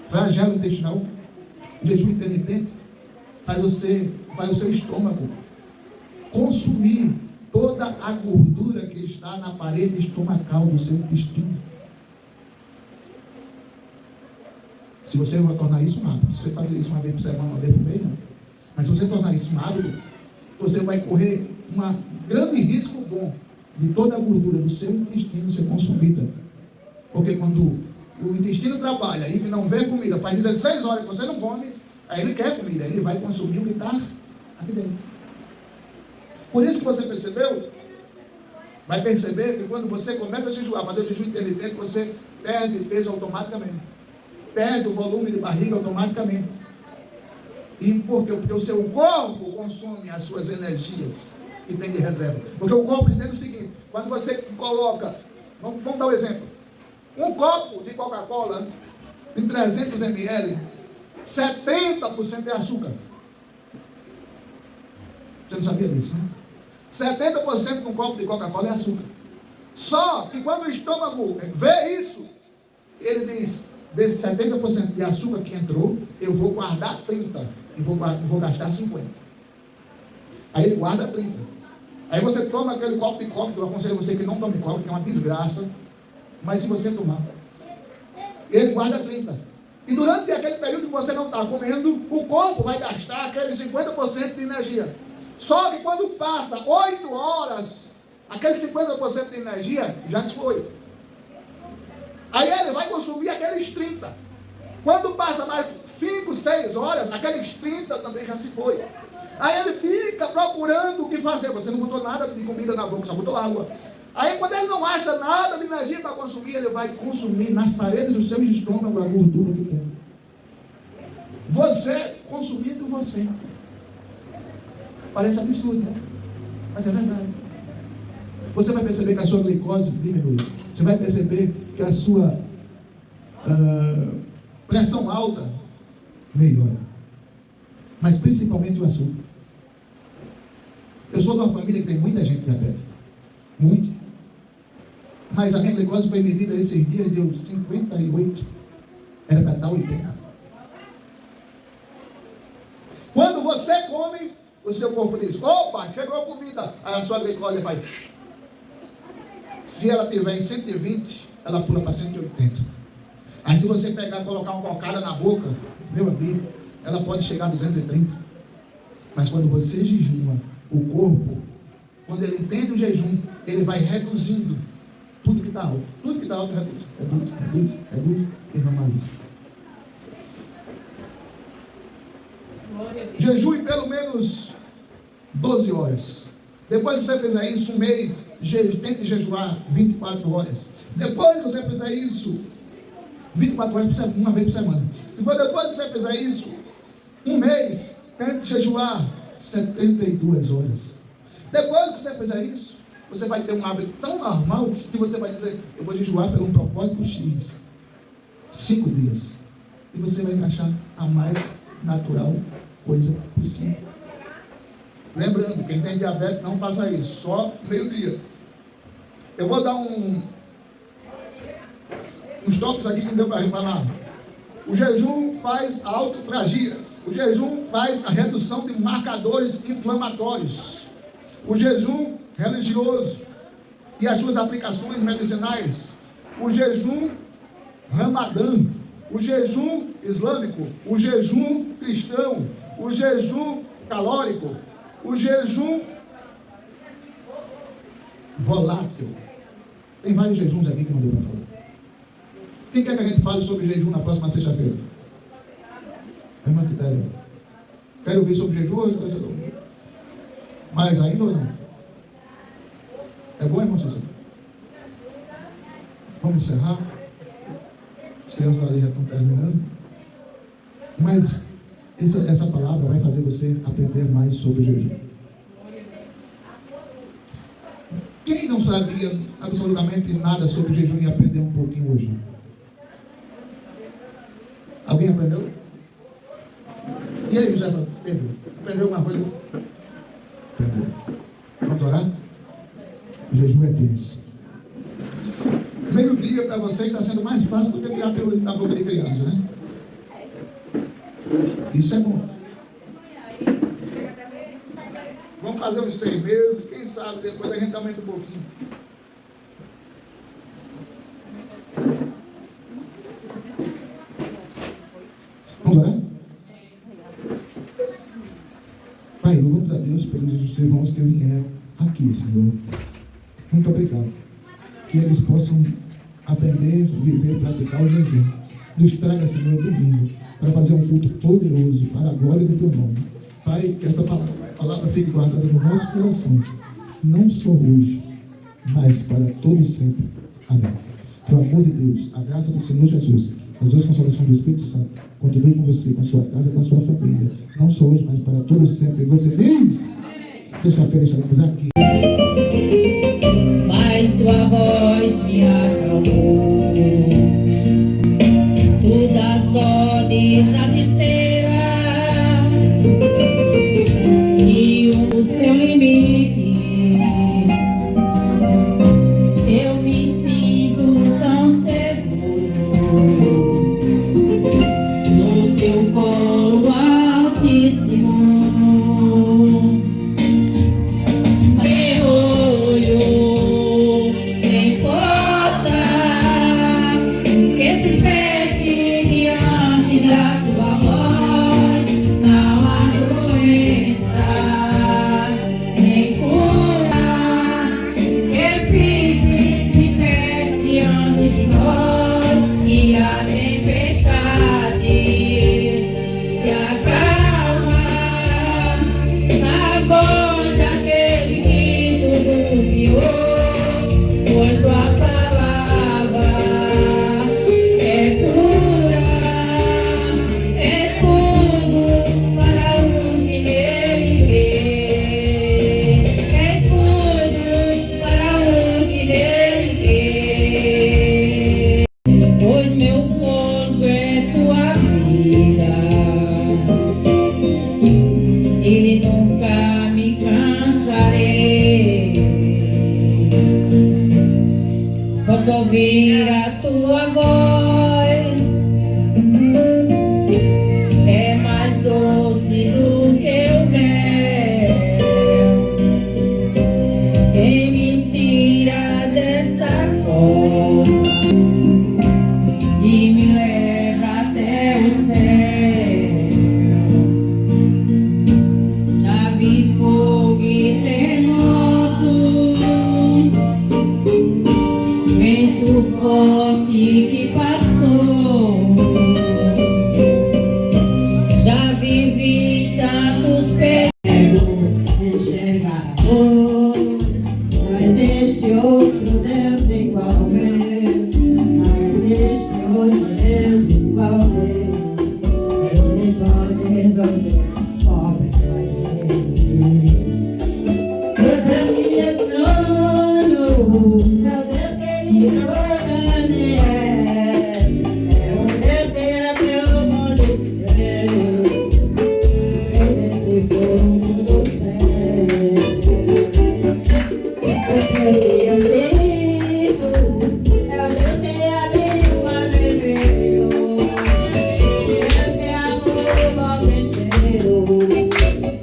Flagelo intestinal. O jejum intermitente faz o seu estômago consumir toda a gordura que está na parede estomacal do seu intestino. Se você vai tornar isso um hábito, se você fazer isso uma vez por semana, uma vez por mês, não. Mas se você tornar isso um hábito, você vai correr um grande risco bom de toda a gordura do seu intestino ser consumida. Porque quando o intestino trabalha e não vê comida, faz 16 horas que você não come, aí ele quer comida, aí ele vai consumir o que está aqui dentro. Por isso que você percebeu, vai perceber que quando você começa a jejuar, fazer o jejum intermitente, você perde peso automaticamente. Perde o volume de barriga automaticamente. E por quê? Porque o seu corpo consome as suas energias que tem de reserva. Porque o corpo entende o seguinte, quando você coloca, vamos dar um exemplo, um copo de Coca-Cola em 300 ml, 70% é açúcar. Você não sabia disso, né? 70% de um copo de Coca-Cola é açúcar. Só que quando o estômago vê isso, ele diz, desse 70% de açúcar que entrou, eu vou guardar 30% e vou gastar 50%. Aí ele guarda 30%. Aí você toma aquele copo de coca, que eu aconselho você que não tome coca, que é uma desgraça, mas se você tomar, ele guarda 30%. E durante aquele período que você não está comendo, o corpo vai gastar aqueles 50% de energia. Só que quando passa 8 horas, aquele 50% de energia já se foi. Aí ele vai consumir aqueles 30. Quando passa mais 5, 6 horas, aqueles 30 também já se foi. Aí ele fica procurando o que fazer. Você não botou nada de comida na boca, só botou água. Aí quando ele não acha nada de energia para consumir, ele vai consumir nas paredes do seu estômago a gordura que tem. Você consumindo você. Parece absurdo, né? Mas é verdade. Você vai perceber que a sua glicose diminui. Você vai perceber que a sua pressão alta melhora. Mas principalmente o açúcar. Eu sou de uma família que tem muita gente diabética. Muito. Mas a minha glicose foi medida esses dias, deu 58. Era para dar 80. Quando você come, o seu corpo diz: opa, chegou a comida. Aí a sua glicose faz. Se ela tiver em 120, ela pula para 180. Aí se você pegar e colocar uma cocada na boca, meu amigo, ela pode chegar a 230. Mas quando você jejuma, o corpo, quando ele entende o jejum, ele vai reduzindo tudo que está alto. Tudo que está alto reduz e normaliza. Jejue pelo menos 12 horas. Depois que você fizer isso, um mês, tente jejuar 24 horas. Depois que você fizer isso, 24 horas uma vez por semana. Se for depois que você fizer isso, um mês, tente jejuar 72 horas. Depois que você fizer isso, você vai ter um hábito tão normal que você vai dizer: eu vou jejuar por um propósito X. 5 dias. E você vai achar a mais natural coisa possível. Lembrando, quem tem diabetes não faça isso, só meio-dia. Eu vou dar uns tópicos aqui que não deu para falar. O jejum faz a autofagia. O jejum faz a redução de marcadores inflamatórios. O jejum religioso e as suas aplicações medicinais. O jejum ramadã. O jejum islâmico. O jejum cristão. O jejum calórico. O jejum volátil. Tem vários jejuns aqui que não deu para falar. Quem quer que a gente fale sobre jejum na próxima sexta-feira? Irmã Quitéria. Quer ouvir sobre jejum hoje? Mas ainda ou não? É bom, irmão Cícero? Vamos encerrar. As crianças ali já estão terminando. Mas essa palavra vai fazer você aprender mais sobre jejum. Quem não sabia absolutamente nada sobre jejum e aprendeu um pouquinho hoje? Alguém aprendeu? E aí, José Pedro? Aprendeu alguma coisa? Aprendeu. Vamos orar? O jejum é tenso. Meio-dia para vocês está sendo mais fácil do que tirar pelo da boca de criança, né? Isso é bom. Vamos fazer uns 6 meses, quem sabe depois a gente aumenta um pouquinho. Vamos orar? Pai, louvamos a Deus pelos irmãos que vieram aqui, Senhor. Muito obrigado. Que eles possam aprender, viver, praticar o jejum. Nos traga, Senhor, domingo, para fazer um culto poderoso, para a glória do Teu nome. Pai, que essa palavra fique guardada nos nossos corações, não só hoje, mas para todos sempre. Amém. Pelo amor de Deus, a graça do Senhor Jesus, as duas consolações do Espírito Santo, continue com você, com a sua casa, com a sua família, não só hoje, mas para todos sempre. E você diz, sexta-feira estaremos aqui. Mas tua voz me acalmou, tu das ordens às estrelas e o seu limite. Eu me sinto tão seguro no teu colo altíssimo. Eu ouvir a tua voz é mais doce do que o mel. Quem me tira dessa cova e me leva até o céu. Já vi fogo e terremoto, vento forte que passou. Já vivi tantos perigos, enxergar amor. Não existe outro Deus igual ao meu. Não existe outro Deus igual ao meu. Ele pode resolver, pobre vai ser. O Deus que é trono, é o Deus que me trouxe Daniel. É o Deus que abriu o mundo inteiro, fez esse fogo do céu. O Deus que eu sirvo é o Deus que abriu o mar vermelho. O Deus que amou o mundo inteiro.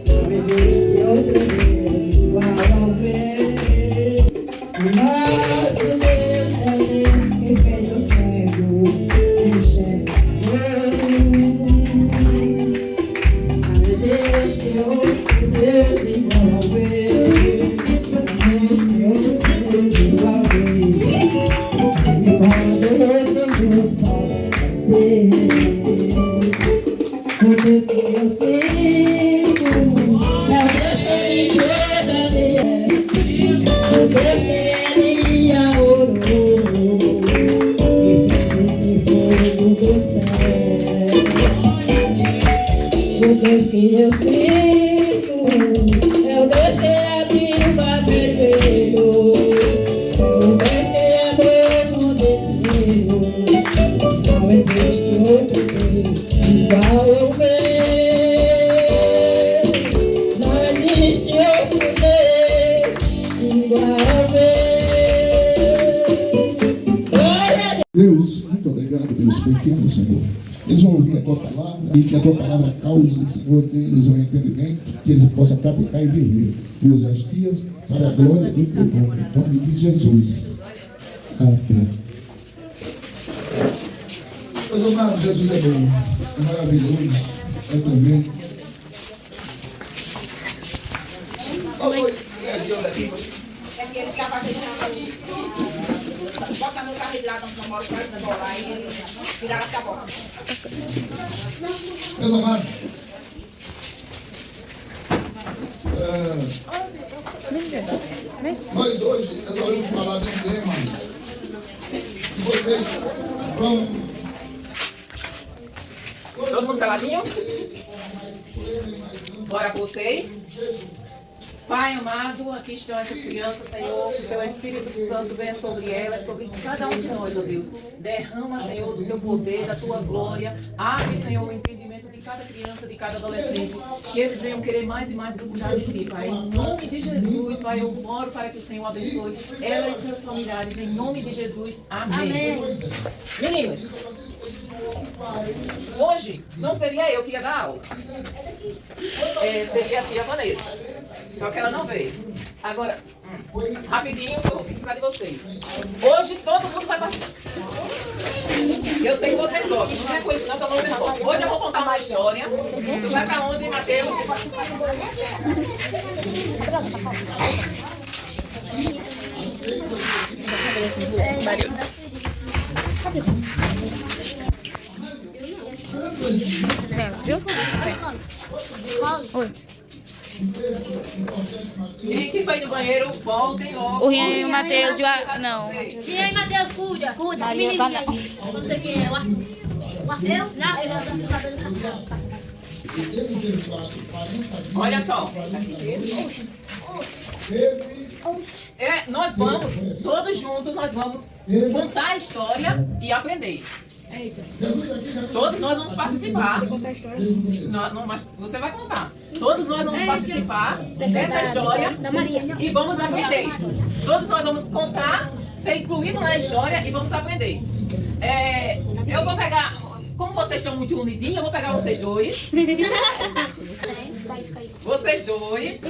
Não existe outro Deus igual ao meu. O nosso Deus é o Deus que fez o cego enxergar. Não existe outro Deus igual ao meu. Não existe outro Deus igual ao meu. E quando Deus pode ser, o Deus que eu sinto é o Deus que me criou Daniel. O Deus que Elia orou e fez esse fogo do céu. O Deus que eu sinto é o Deus que abriu o mar vermelho. É o Deus que abriu o mundo inteiro. Não existe outro Deus igual ao meu. Não existe outro Deus igual ao meu. Glória a Deus. Deus, muito obrigado pelos pequenos, Senhor. Eles vão ouvir a tua palavra e que a tua palavra cause, Senhor, deles um entendimento, que eles possam praticar e viver. Usa as tias para a glória do teu nome, em nome de Jesus. Amém. Meus amados, Jesus é bom, é maravilhoso, é tremendo. Qual foi a ajuda aqui? É que ele tava deixando bota no carro de lá, não mora para bolar e tirar a cabota. Meus amados, nós hoje resolvemos falar de um tema que vocês vão... Todo mundo caladinho? Bora vocês. Pai amado, aqui estão essas crianças, Senhor, que o Teu Espírito Santo venha sobre elas, sobre cada um de nós, ó Deus. Derrama, Senhor, do Teu poder, da Tua glória. Abre, Senhor, o entendimento de cada criança, de cada adolescente. Que eles venham querer mais e mais buscar de Ti, Pai. Em nome de Jesus, Pai, eu oro para que o Senhor abençoe elas e seus familiares. Em nome de Jesus. Amém. Meninos, hoje não seria eu que ia dar aula. Seria a tia Vanessa. Só que ela não veio. Agora, rapidinho, eu vou precisar de vocês. Hoje todo mundo vai participar. Eu sei que vocês gostam, não é coisa não que vocês gostam. Hoje eu vou contar uma história. Tu vai pra onde, Matheus? E quem foi no banheiro, voltem logo. O Rian e o Matheus e o... Não. Rian e Matheus, cuida. Cuida. Maria, vai lá. Eu não sei quem é. O Arthur? O Arthur? Não, ele é o dançador do cachorro. Olha só. Nós vamos, todos juntos, nós vamos contar a história e aprender. Todos nós vamos participar. Não, mas você vai contar. Todos nós vamos participar dessa história e vamos aprender. Todos nós vamos contar, ser incluído na história e vamos aprender. Eu vou pegar, como vocês estão muito unidinhos, eu vou pegar vocês dois. Vocês dois.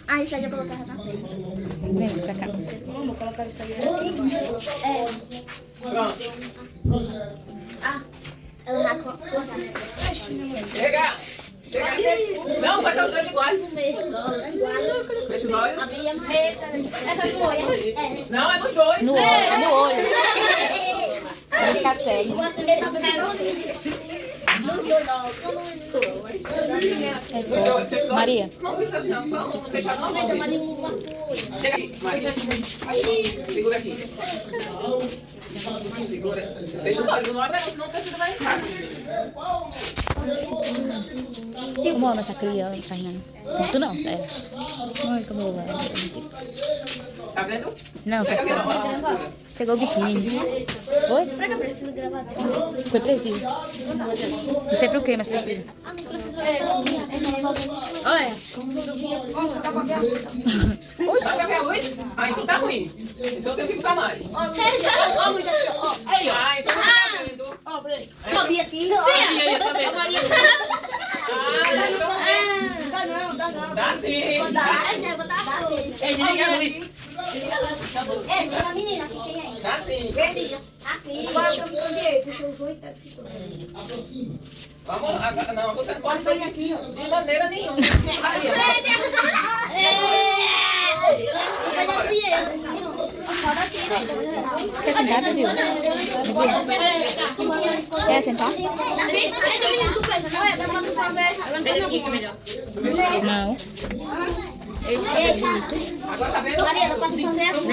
Ah, isso aí eu colocar na frente. Vem pra cá. Vamos colocar isso aí. Pronto. Ah, ela vai colocar. Chega. Não, vai ser os dois iguais. Fecha os olhos. Essa foi. Não, é nos dois. No olho. Vai ficar sério. Maria. Não precisa assim, não. Só não fechar não. Chega aqui, Maria. Segura aqui. Segura. Fecha os olhos. Não abre não, senão precisa vai entrar. Como ama essa criança, Rihanna? Tu não, é. Ai, como eu amo. Tá vendo? Não, tá certo. Chegou o bichinho. Oi? Pra que eu preciso gravar? Foi preciso. Não sei por quê, mas preciso. Olha. Vai café a luz? Ah, então tá ruim. Então tem que botar mais. Ó, a luz aqui, ó. Aí, ó. Ah, então não tá vendo. Ó, peraí. Ó, Bia aqui. Bia, tá vendo? Dá não. Dá sim. Dá. Vou botar a luz. Desliga a luz. Uma menina aqui, quem é? Dá sim. Aqui. Agora eu cambiei, fechou os 8, tá ficou. Vamos, não, você não pode sair aqui, ó. De maneira nenhuma. Aí, ó. Quer sentar, Bibi? Quer sentar? Não. Agora tá vendo? Maria, não posso fazer assim.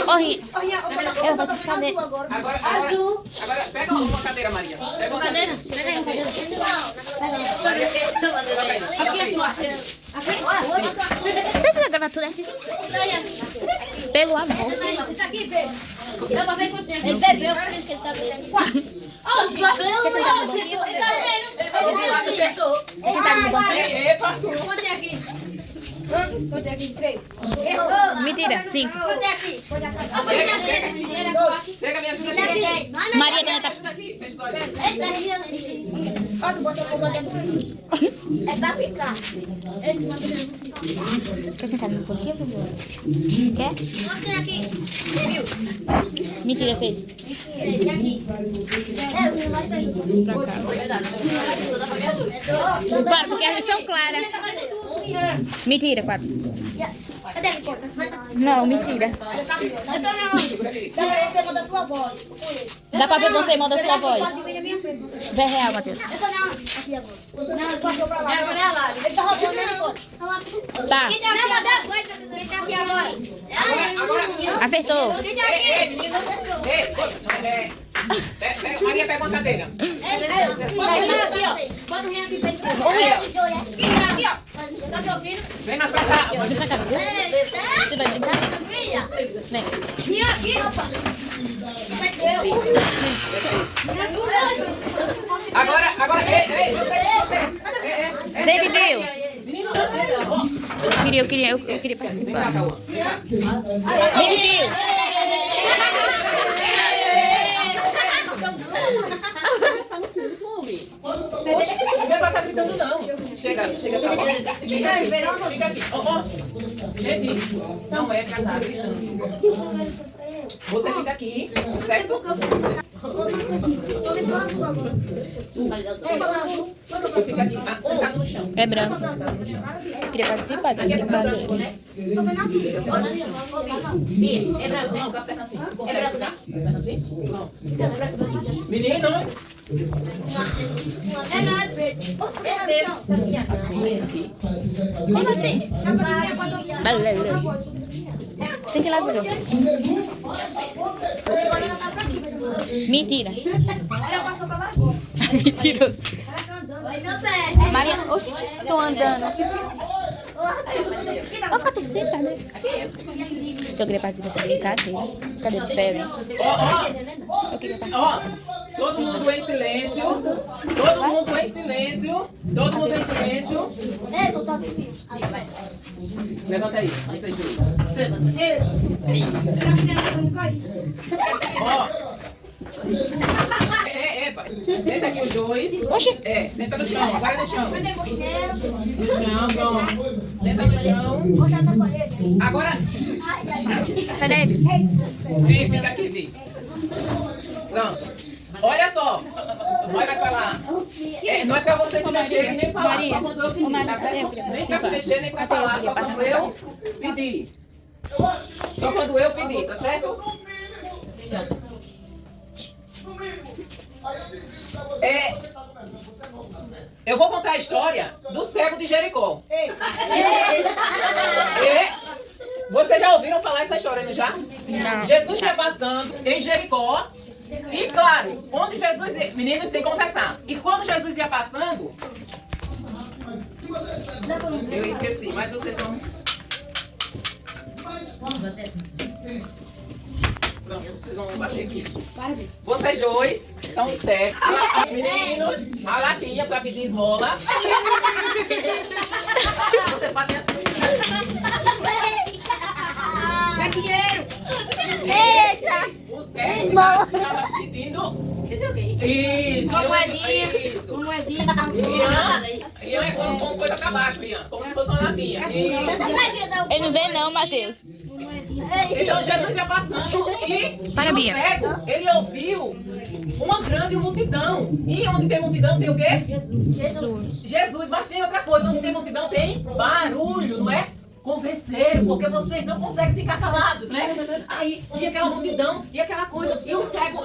Ô, Ri. Eu vou te esconder. Agora, pega uma cadeira, Maria. Pega uma cadeira. Pega aí, cadeira. Precisa gravar tudo aqui. Pelo amor. Tá aqui, Pedro. Dá pra ver quanto tempo. Ele bebeu, por isso que ele tá bebendo. 4. Ó, ele tá vendo? Ele acertou. Epa, tu. Contei aqui. Contei aqui, 3. Mentira, 5. Contei aqui. Chega, minha filha. Maria também tá. Aqui, fecha os olhos. Essa é pode botar o dentro. É pra ficar. Quer sentar um pouquinho? Quer? Contei aqui. Mentira, 6. Aqui. Para, porque as são claras. Mentira, 4. Cadê a conta? Não, mentira. Então não. Dá pra você mandar sua voz. Dá pra ver você mandar sua voz. Vem na minha frente, você. Vê real, Matheus. Eu tô não. Aqui agora. Não, ele passou pra lá. Agora é a Lara. Ele tá roubando ele conta. Tá. Quem tá aqui agora? Quem tá aqui agora? Agora, menina. Acertou. Quem tá aqui? Ei, menina. Maria, pega uma cadeira. Bota o Renan aqui, ó. Bota o Renan aqui pra ele. Quem tá aqui, ó? Tá me ouvindo? Vem na frente. Você vai brincar? Filha. Vem. Vem aqui, rapaz. Agora, ei, você. Vem, Bibi. Menino, você. Eu queria participar. Vem cá, Cauã. Vem, Bibi. Não vai estar gritando, não. Chega pra lá. Fica aqui. Ó. Gente, não é pra estar gritando. Você fica aqui, certo? Eu fico aqui, tá? Sentado no chão. É branco. Eu queria participar. Aqui é branco, né? Bia, é branco, não, com as pernas assim. Consegue ficar? Com as pernas assim? Não. Meninos! É não, é preto. É preto. Como assim? Sem que lá, Bruno. Mentira. Ela passou pra lá. Mentiroso. Oi, meu pé. Maria, oxi, tô andando. Vai ficar tudo sentado, né? Eu queria participar dessa brincadeira. Cadê o pé? Eu queria participar. Todo mundo em silêncio. Todo mundo em silêncio. Todo mundo em silêncio. Levanta aí, vocês dois. Pai. Senta aqui os dois. Oxi. Senta no chão. Agora é no chão. No chão, pronto. Senta no chão. Agora. Felipe. Vi, fica aqui, Vi. Pronto. Olha só. Vai falar. Não é pra vocês se mexerem nem falar. Só quando eu pedir, tá certo? Nem pra se mexer, nem pra falar. Só quando eu pedir. Só quando eu pedir, tá certo? Eu vou contar a história do cego de Jericó. Vocês já ouviram falar essa história, não já? Não. Jesus ia passando em Jericó. E claro, onde Jesus ia... Meninos, sem conversar. E quando Jesus ia passando... Eu esqueci, mas vocês vão... Não, vocês vão bater aqui. Vocês dois são cegos. Meninos, a latinha pra pedir esmola. Vocês batem assim. Dá dinheiro! Eita! O cego estava pedindo... Isso! Uma moedinha! Isso! Uma moedinha! Ian é com coisa pra baixo, Ian. Como se fosse uma latinha. Isso! Ele não vê não, Matheus. Então Jesus ia passando e o cego, ele ouviu uma grande multidão. E onde tem multidão tem o quê? Jesus. Mas tem outra coisa, onde tem multidão tem barulho, não é? Converseiro, porque vocês não conseguem ficar calados, né? Aí, e aquela multidão, e aquela coisa, e o cego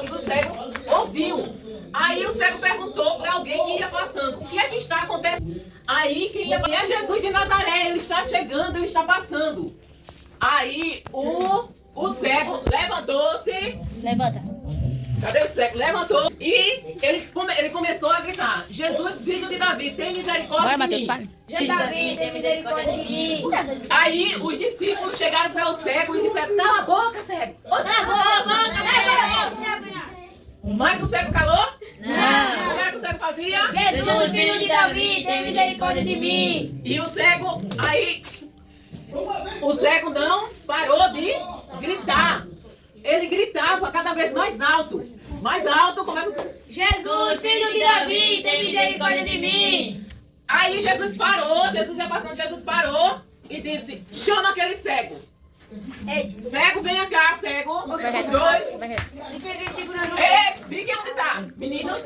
ouviu. Aí o cego perguntou para alguém que ia passando, o que é que está acontecendo? Aí quem ia é Jesus de Nazaré, ele está chegando, ele está passando. Aí o cego levantou-se. Levanta. Cadê o cego? Levantou e ele começou a gritar: Jesus, filho de Davi, tem misericórdia de mim. Fale. Jesus, Davi, tem misericórdia de mim. Aí os discípulos chegaram para o cego e disseram: cala a boca, cego. Cala a boca! Mas o cego calou? Não. Como era que o cego fazia? Jesus, filho de Davi, tem misericórdia de mim. E o cego, aí, o cego não parou de gritar. Ele gritava cada vez mais alto. Mais alto, como é que... Jesus, filho de Davi, tem misericórdia de mim. Aí Jesus parou, Jesus ia passando, Jesus parou e disse: chama aquele cego. Cego, venha cá, cego. Os dois. Fiquem onde tá, meninos.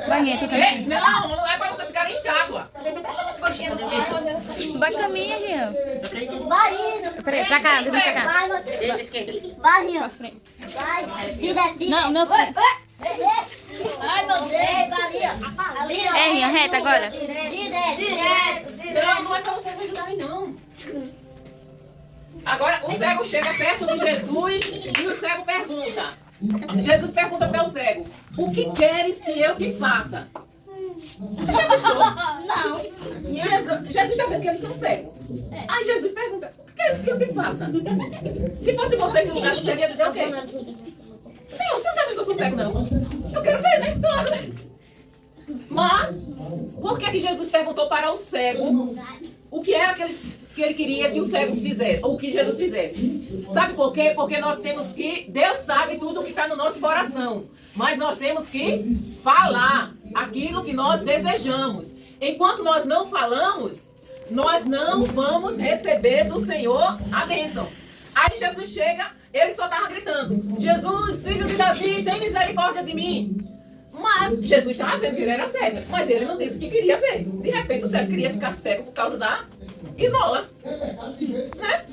Barreto também. Não é pra vocês ficarem em estátua. Vai caminhar, Rian. Vai indo. Peraí, pra cá, vem pra cá. Vai, Rian. Vai. Direto. Não, frente. Ai, meu Deus. Ali, ó. Rian, reta agora. Direto. Não é pra vocês me ajudarem, não. Agora o cego chega perto de Jesus e o cego pergunta. Jesus pergunta para o cego: o que queres que eu te faça? Você já pensou? Não. Jesus já viu que eles são cegos. Aí Jesus pergunta: o que queres que eu te faça? Se fosse você no lugar do cego, ia dizer o quê? Senhor, você não tá vendo que eu sou cego, não? Eu quero ver, né? Claro, né? Mas, por que Jesus perguntou para o cego o que era que ele queria que o cego fizesse, ou que Jesus fizesse? Sabe por quê? Porque nós temos que... Deus sabe tudo o que está no nosso coração, mas nós temos que falar aquilo que nós desejamos. Enquanto nós não falamos, nós não vamos receber do Senhor a bênção. Aí Jesus chega, ele só estava gritando: Jesus, filho de Davi, tem misericórdia de mim. Mas Jesus estava vendo que ele era cego, mas ele não disse que queria ver. De repente o cego queria ficar cego por causa da esmola. Né?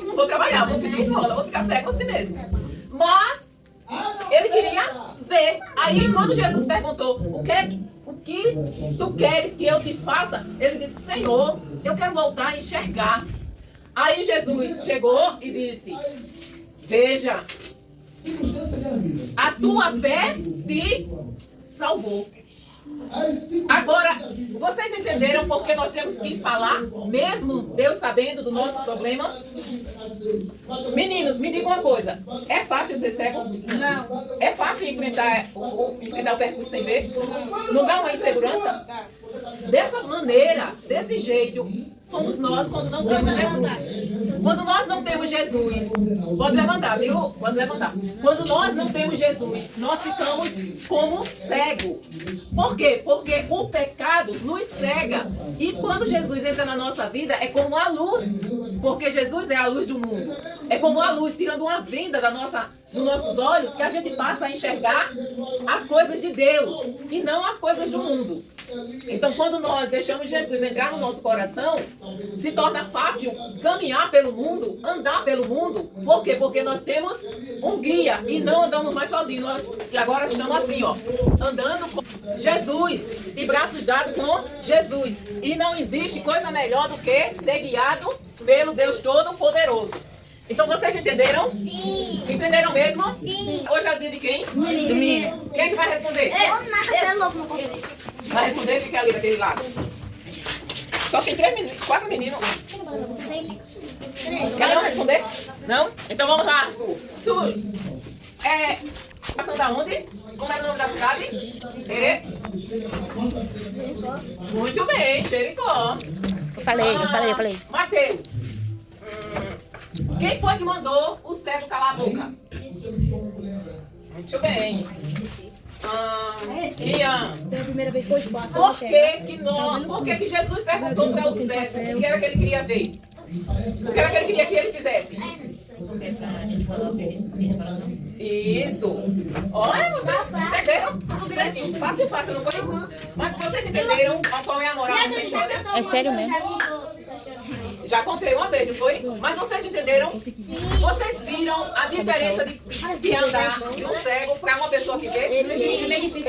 Não vou trabalhar, vou ficar esmola, vou ficar cego assim mesmo. Mas ele queria ver. Aí quando Jesus perguntou: o que tu queres que eu te faça? Ele disse: Senhor, eu quero voltar a enxergar. Aí Jesus chegou e disse: veja, a tua fé te salvou. Agora, vocês entenderam por que nós temos que falar, mesmo Deus sabendo do nosso problema? Meninos, me digam uma coisa. É fácil ser cego? Não. É fácil enfrentar o percurso sem ver? Não dá uma insegurança? Dessa maneira, desse jeito, somos nós quando não temos Jesus. Quando nós não temos Jesus, pode levantar, viu? Pode levantar. Quando nós não temos Jesus, nós ficamos como cego. Por quê? Porque o pecado nos cega. E quando Jesus entra na nossa vida, é como a luz. Porque Jesus é a luz do mundo. É como a luz tirando uma venda dos nossos olhos, que a gente passa a enxergar as coisas de Deus e não as coisas do mundo. Então, quando nós deixamos Jesus entrar no nosso coração, se torna fácil caminhar pelo mundo, andar pelo mundo. Por quê? Porque nós temos um guia e não andamos mais sozinhos. Nós agora estamos assim, ó, andando com Jesus, de braços dados com Jesus. E não existe coisa melhor do que ser guiado pelo Deus Todo-Poderoso. Então vocês entenderam? Sim. Entenderam mesmo? Sim. Hoje é o dia de quem? Domingo. Quem é que vai responder? Vai responder, fica ali daquele lado. Só tem 4 meninos. Quer não responder? Não? Então vamos lá. Tu é passando da onde? Como é o nome da cidade? Muito bem, Jericó. Eu falei. Mateus. Quem foi que mandou o cego calar a boca? Muito bem. Ian. Pela primeira vez foi fácil. Por que Jesus perguntou para o cego o que era que ele queria ver? O que era que ele queria que ele fizesse? Isso. Olha, vocês entenderam tudo direitinho. Fácil, não foi? Mas vocês entenderam qual é a moral? Vocês entendem? É sério mesmo? Já contei uma vez, não foi? Mas vocês entenderam? Vocês viram a diferença de andar de um cego para uma pessoa que vê?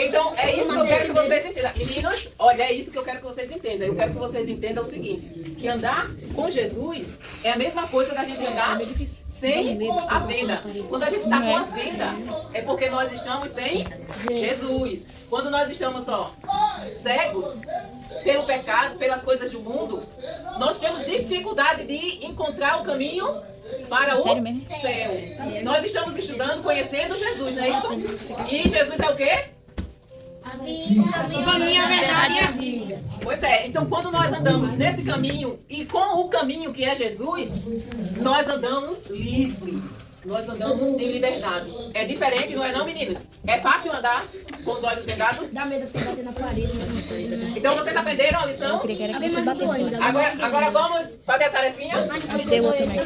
Então, é isso que eu quero que vocês entendam. Meninos, olha, é isso que eu quero que vocês entendam. Eu quero que vocês entendam o seguinte, que andar com Jesus é a mesma coisa da gente andar sem a venda. Quando a gente está com a venda, é porque nós estamos sem Jesus. Quando nós estamos, cegos pelo pecado, pelas coisas do mundo, nós temos dificuldade de encontrar o caminho para o céu. Nós estamos estudando, conhecendo Jesus, não é isso? E Jesus é o quê? A vida, o caminho, a verdade e a vida. Pois é, então quando nós andamos nesse caminho e com o caminho que é Jesus, nós andamos livre. Nós andamos em liberdade. É diferente, não é não, meninos? É fácil andar com os olhos vendados? Dá medo pra você bater na parede. Então vocês aprenderam a lição? Agora vamos fazer a tarefinha? Deu outro, né?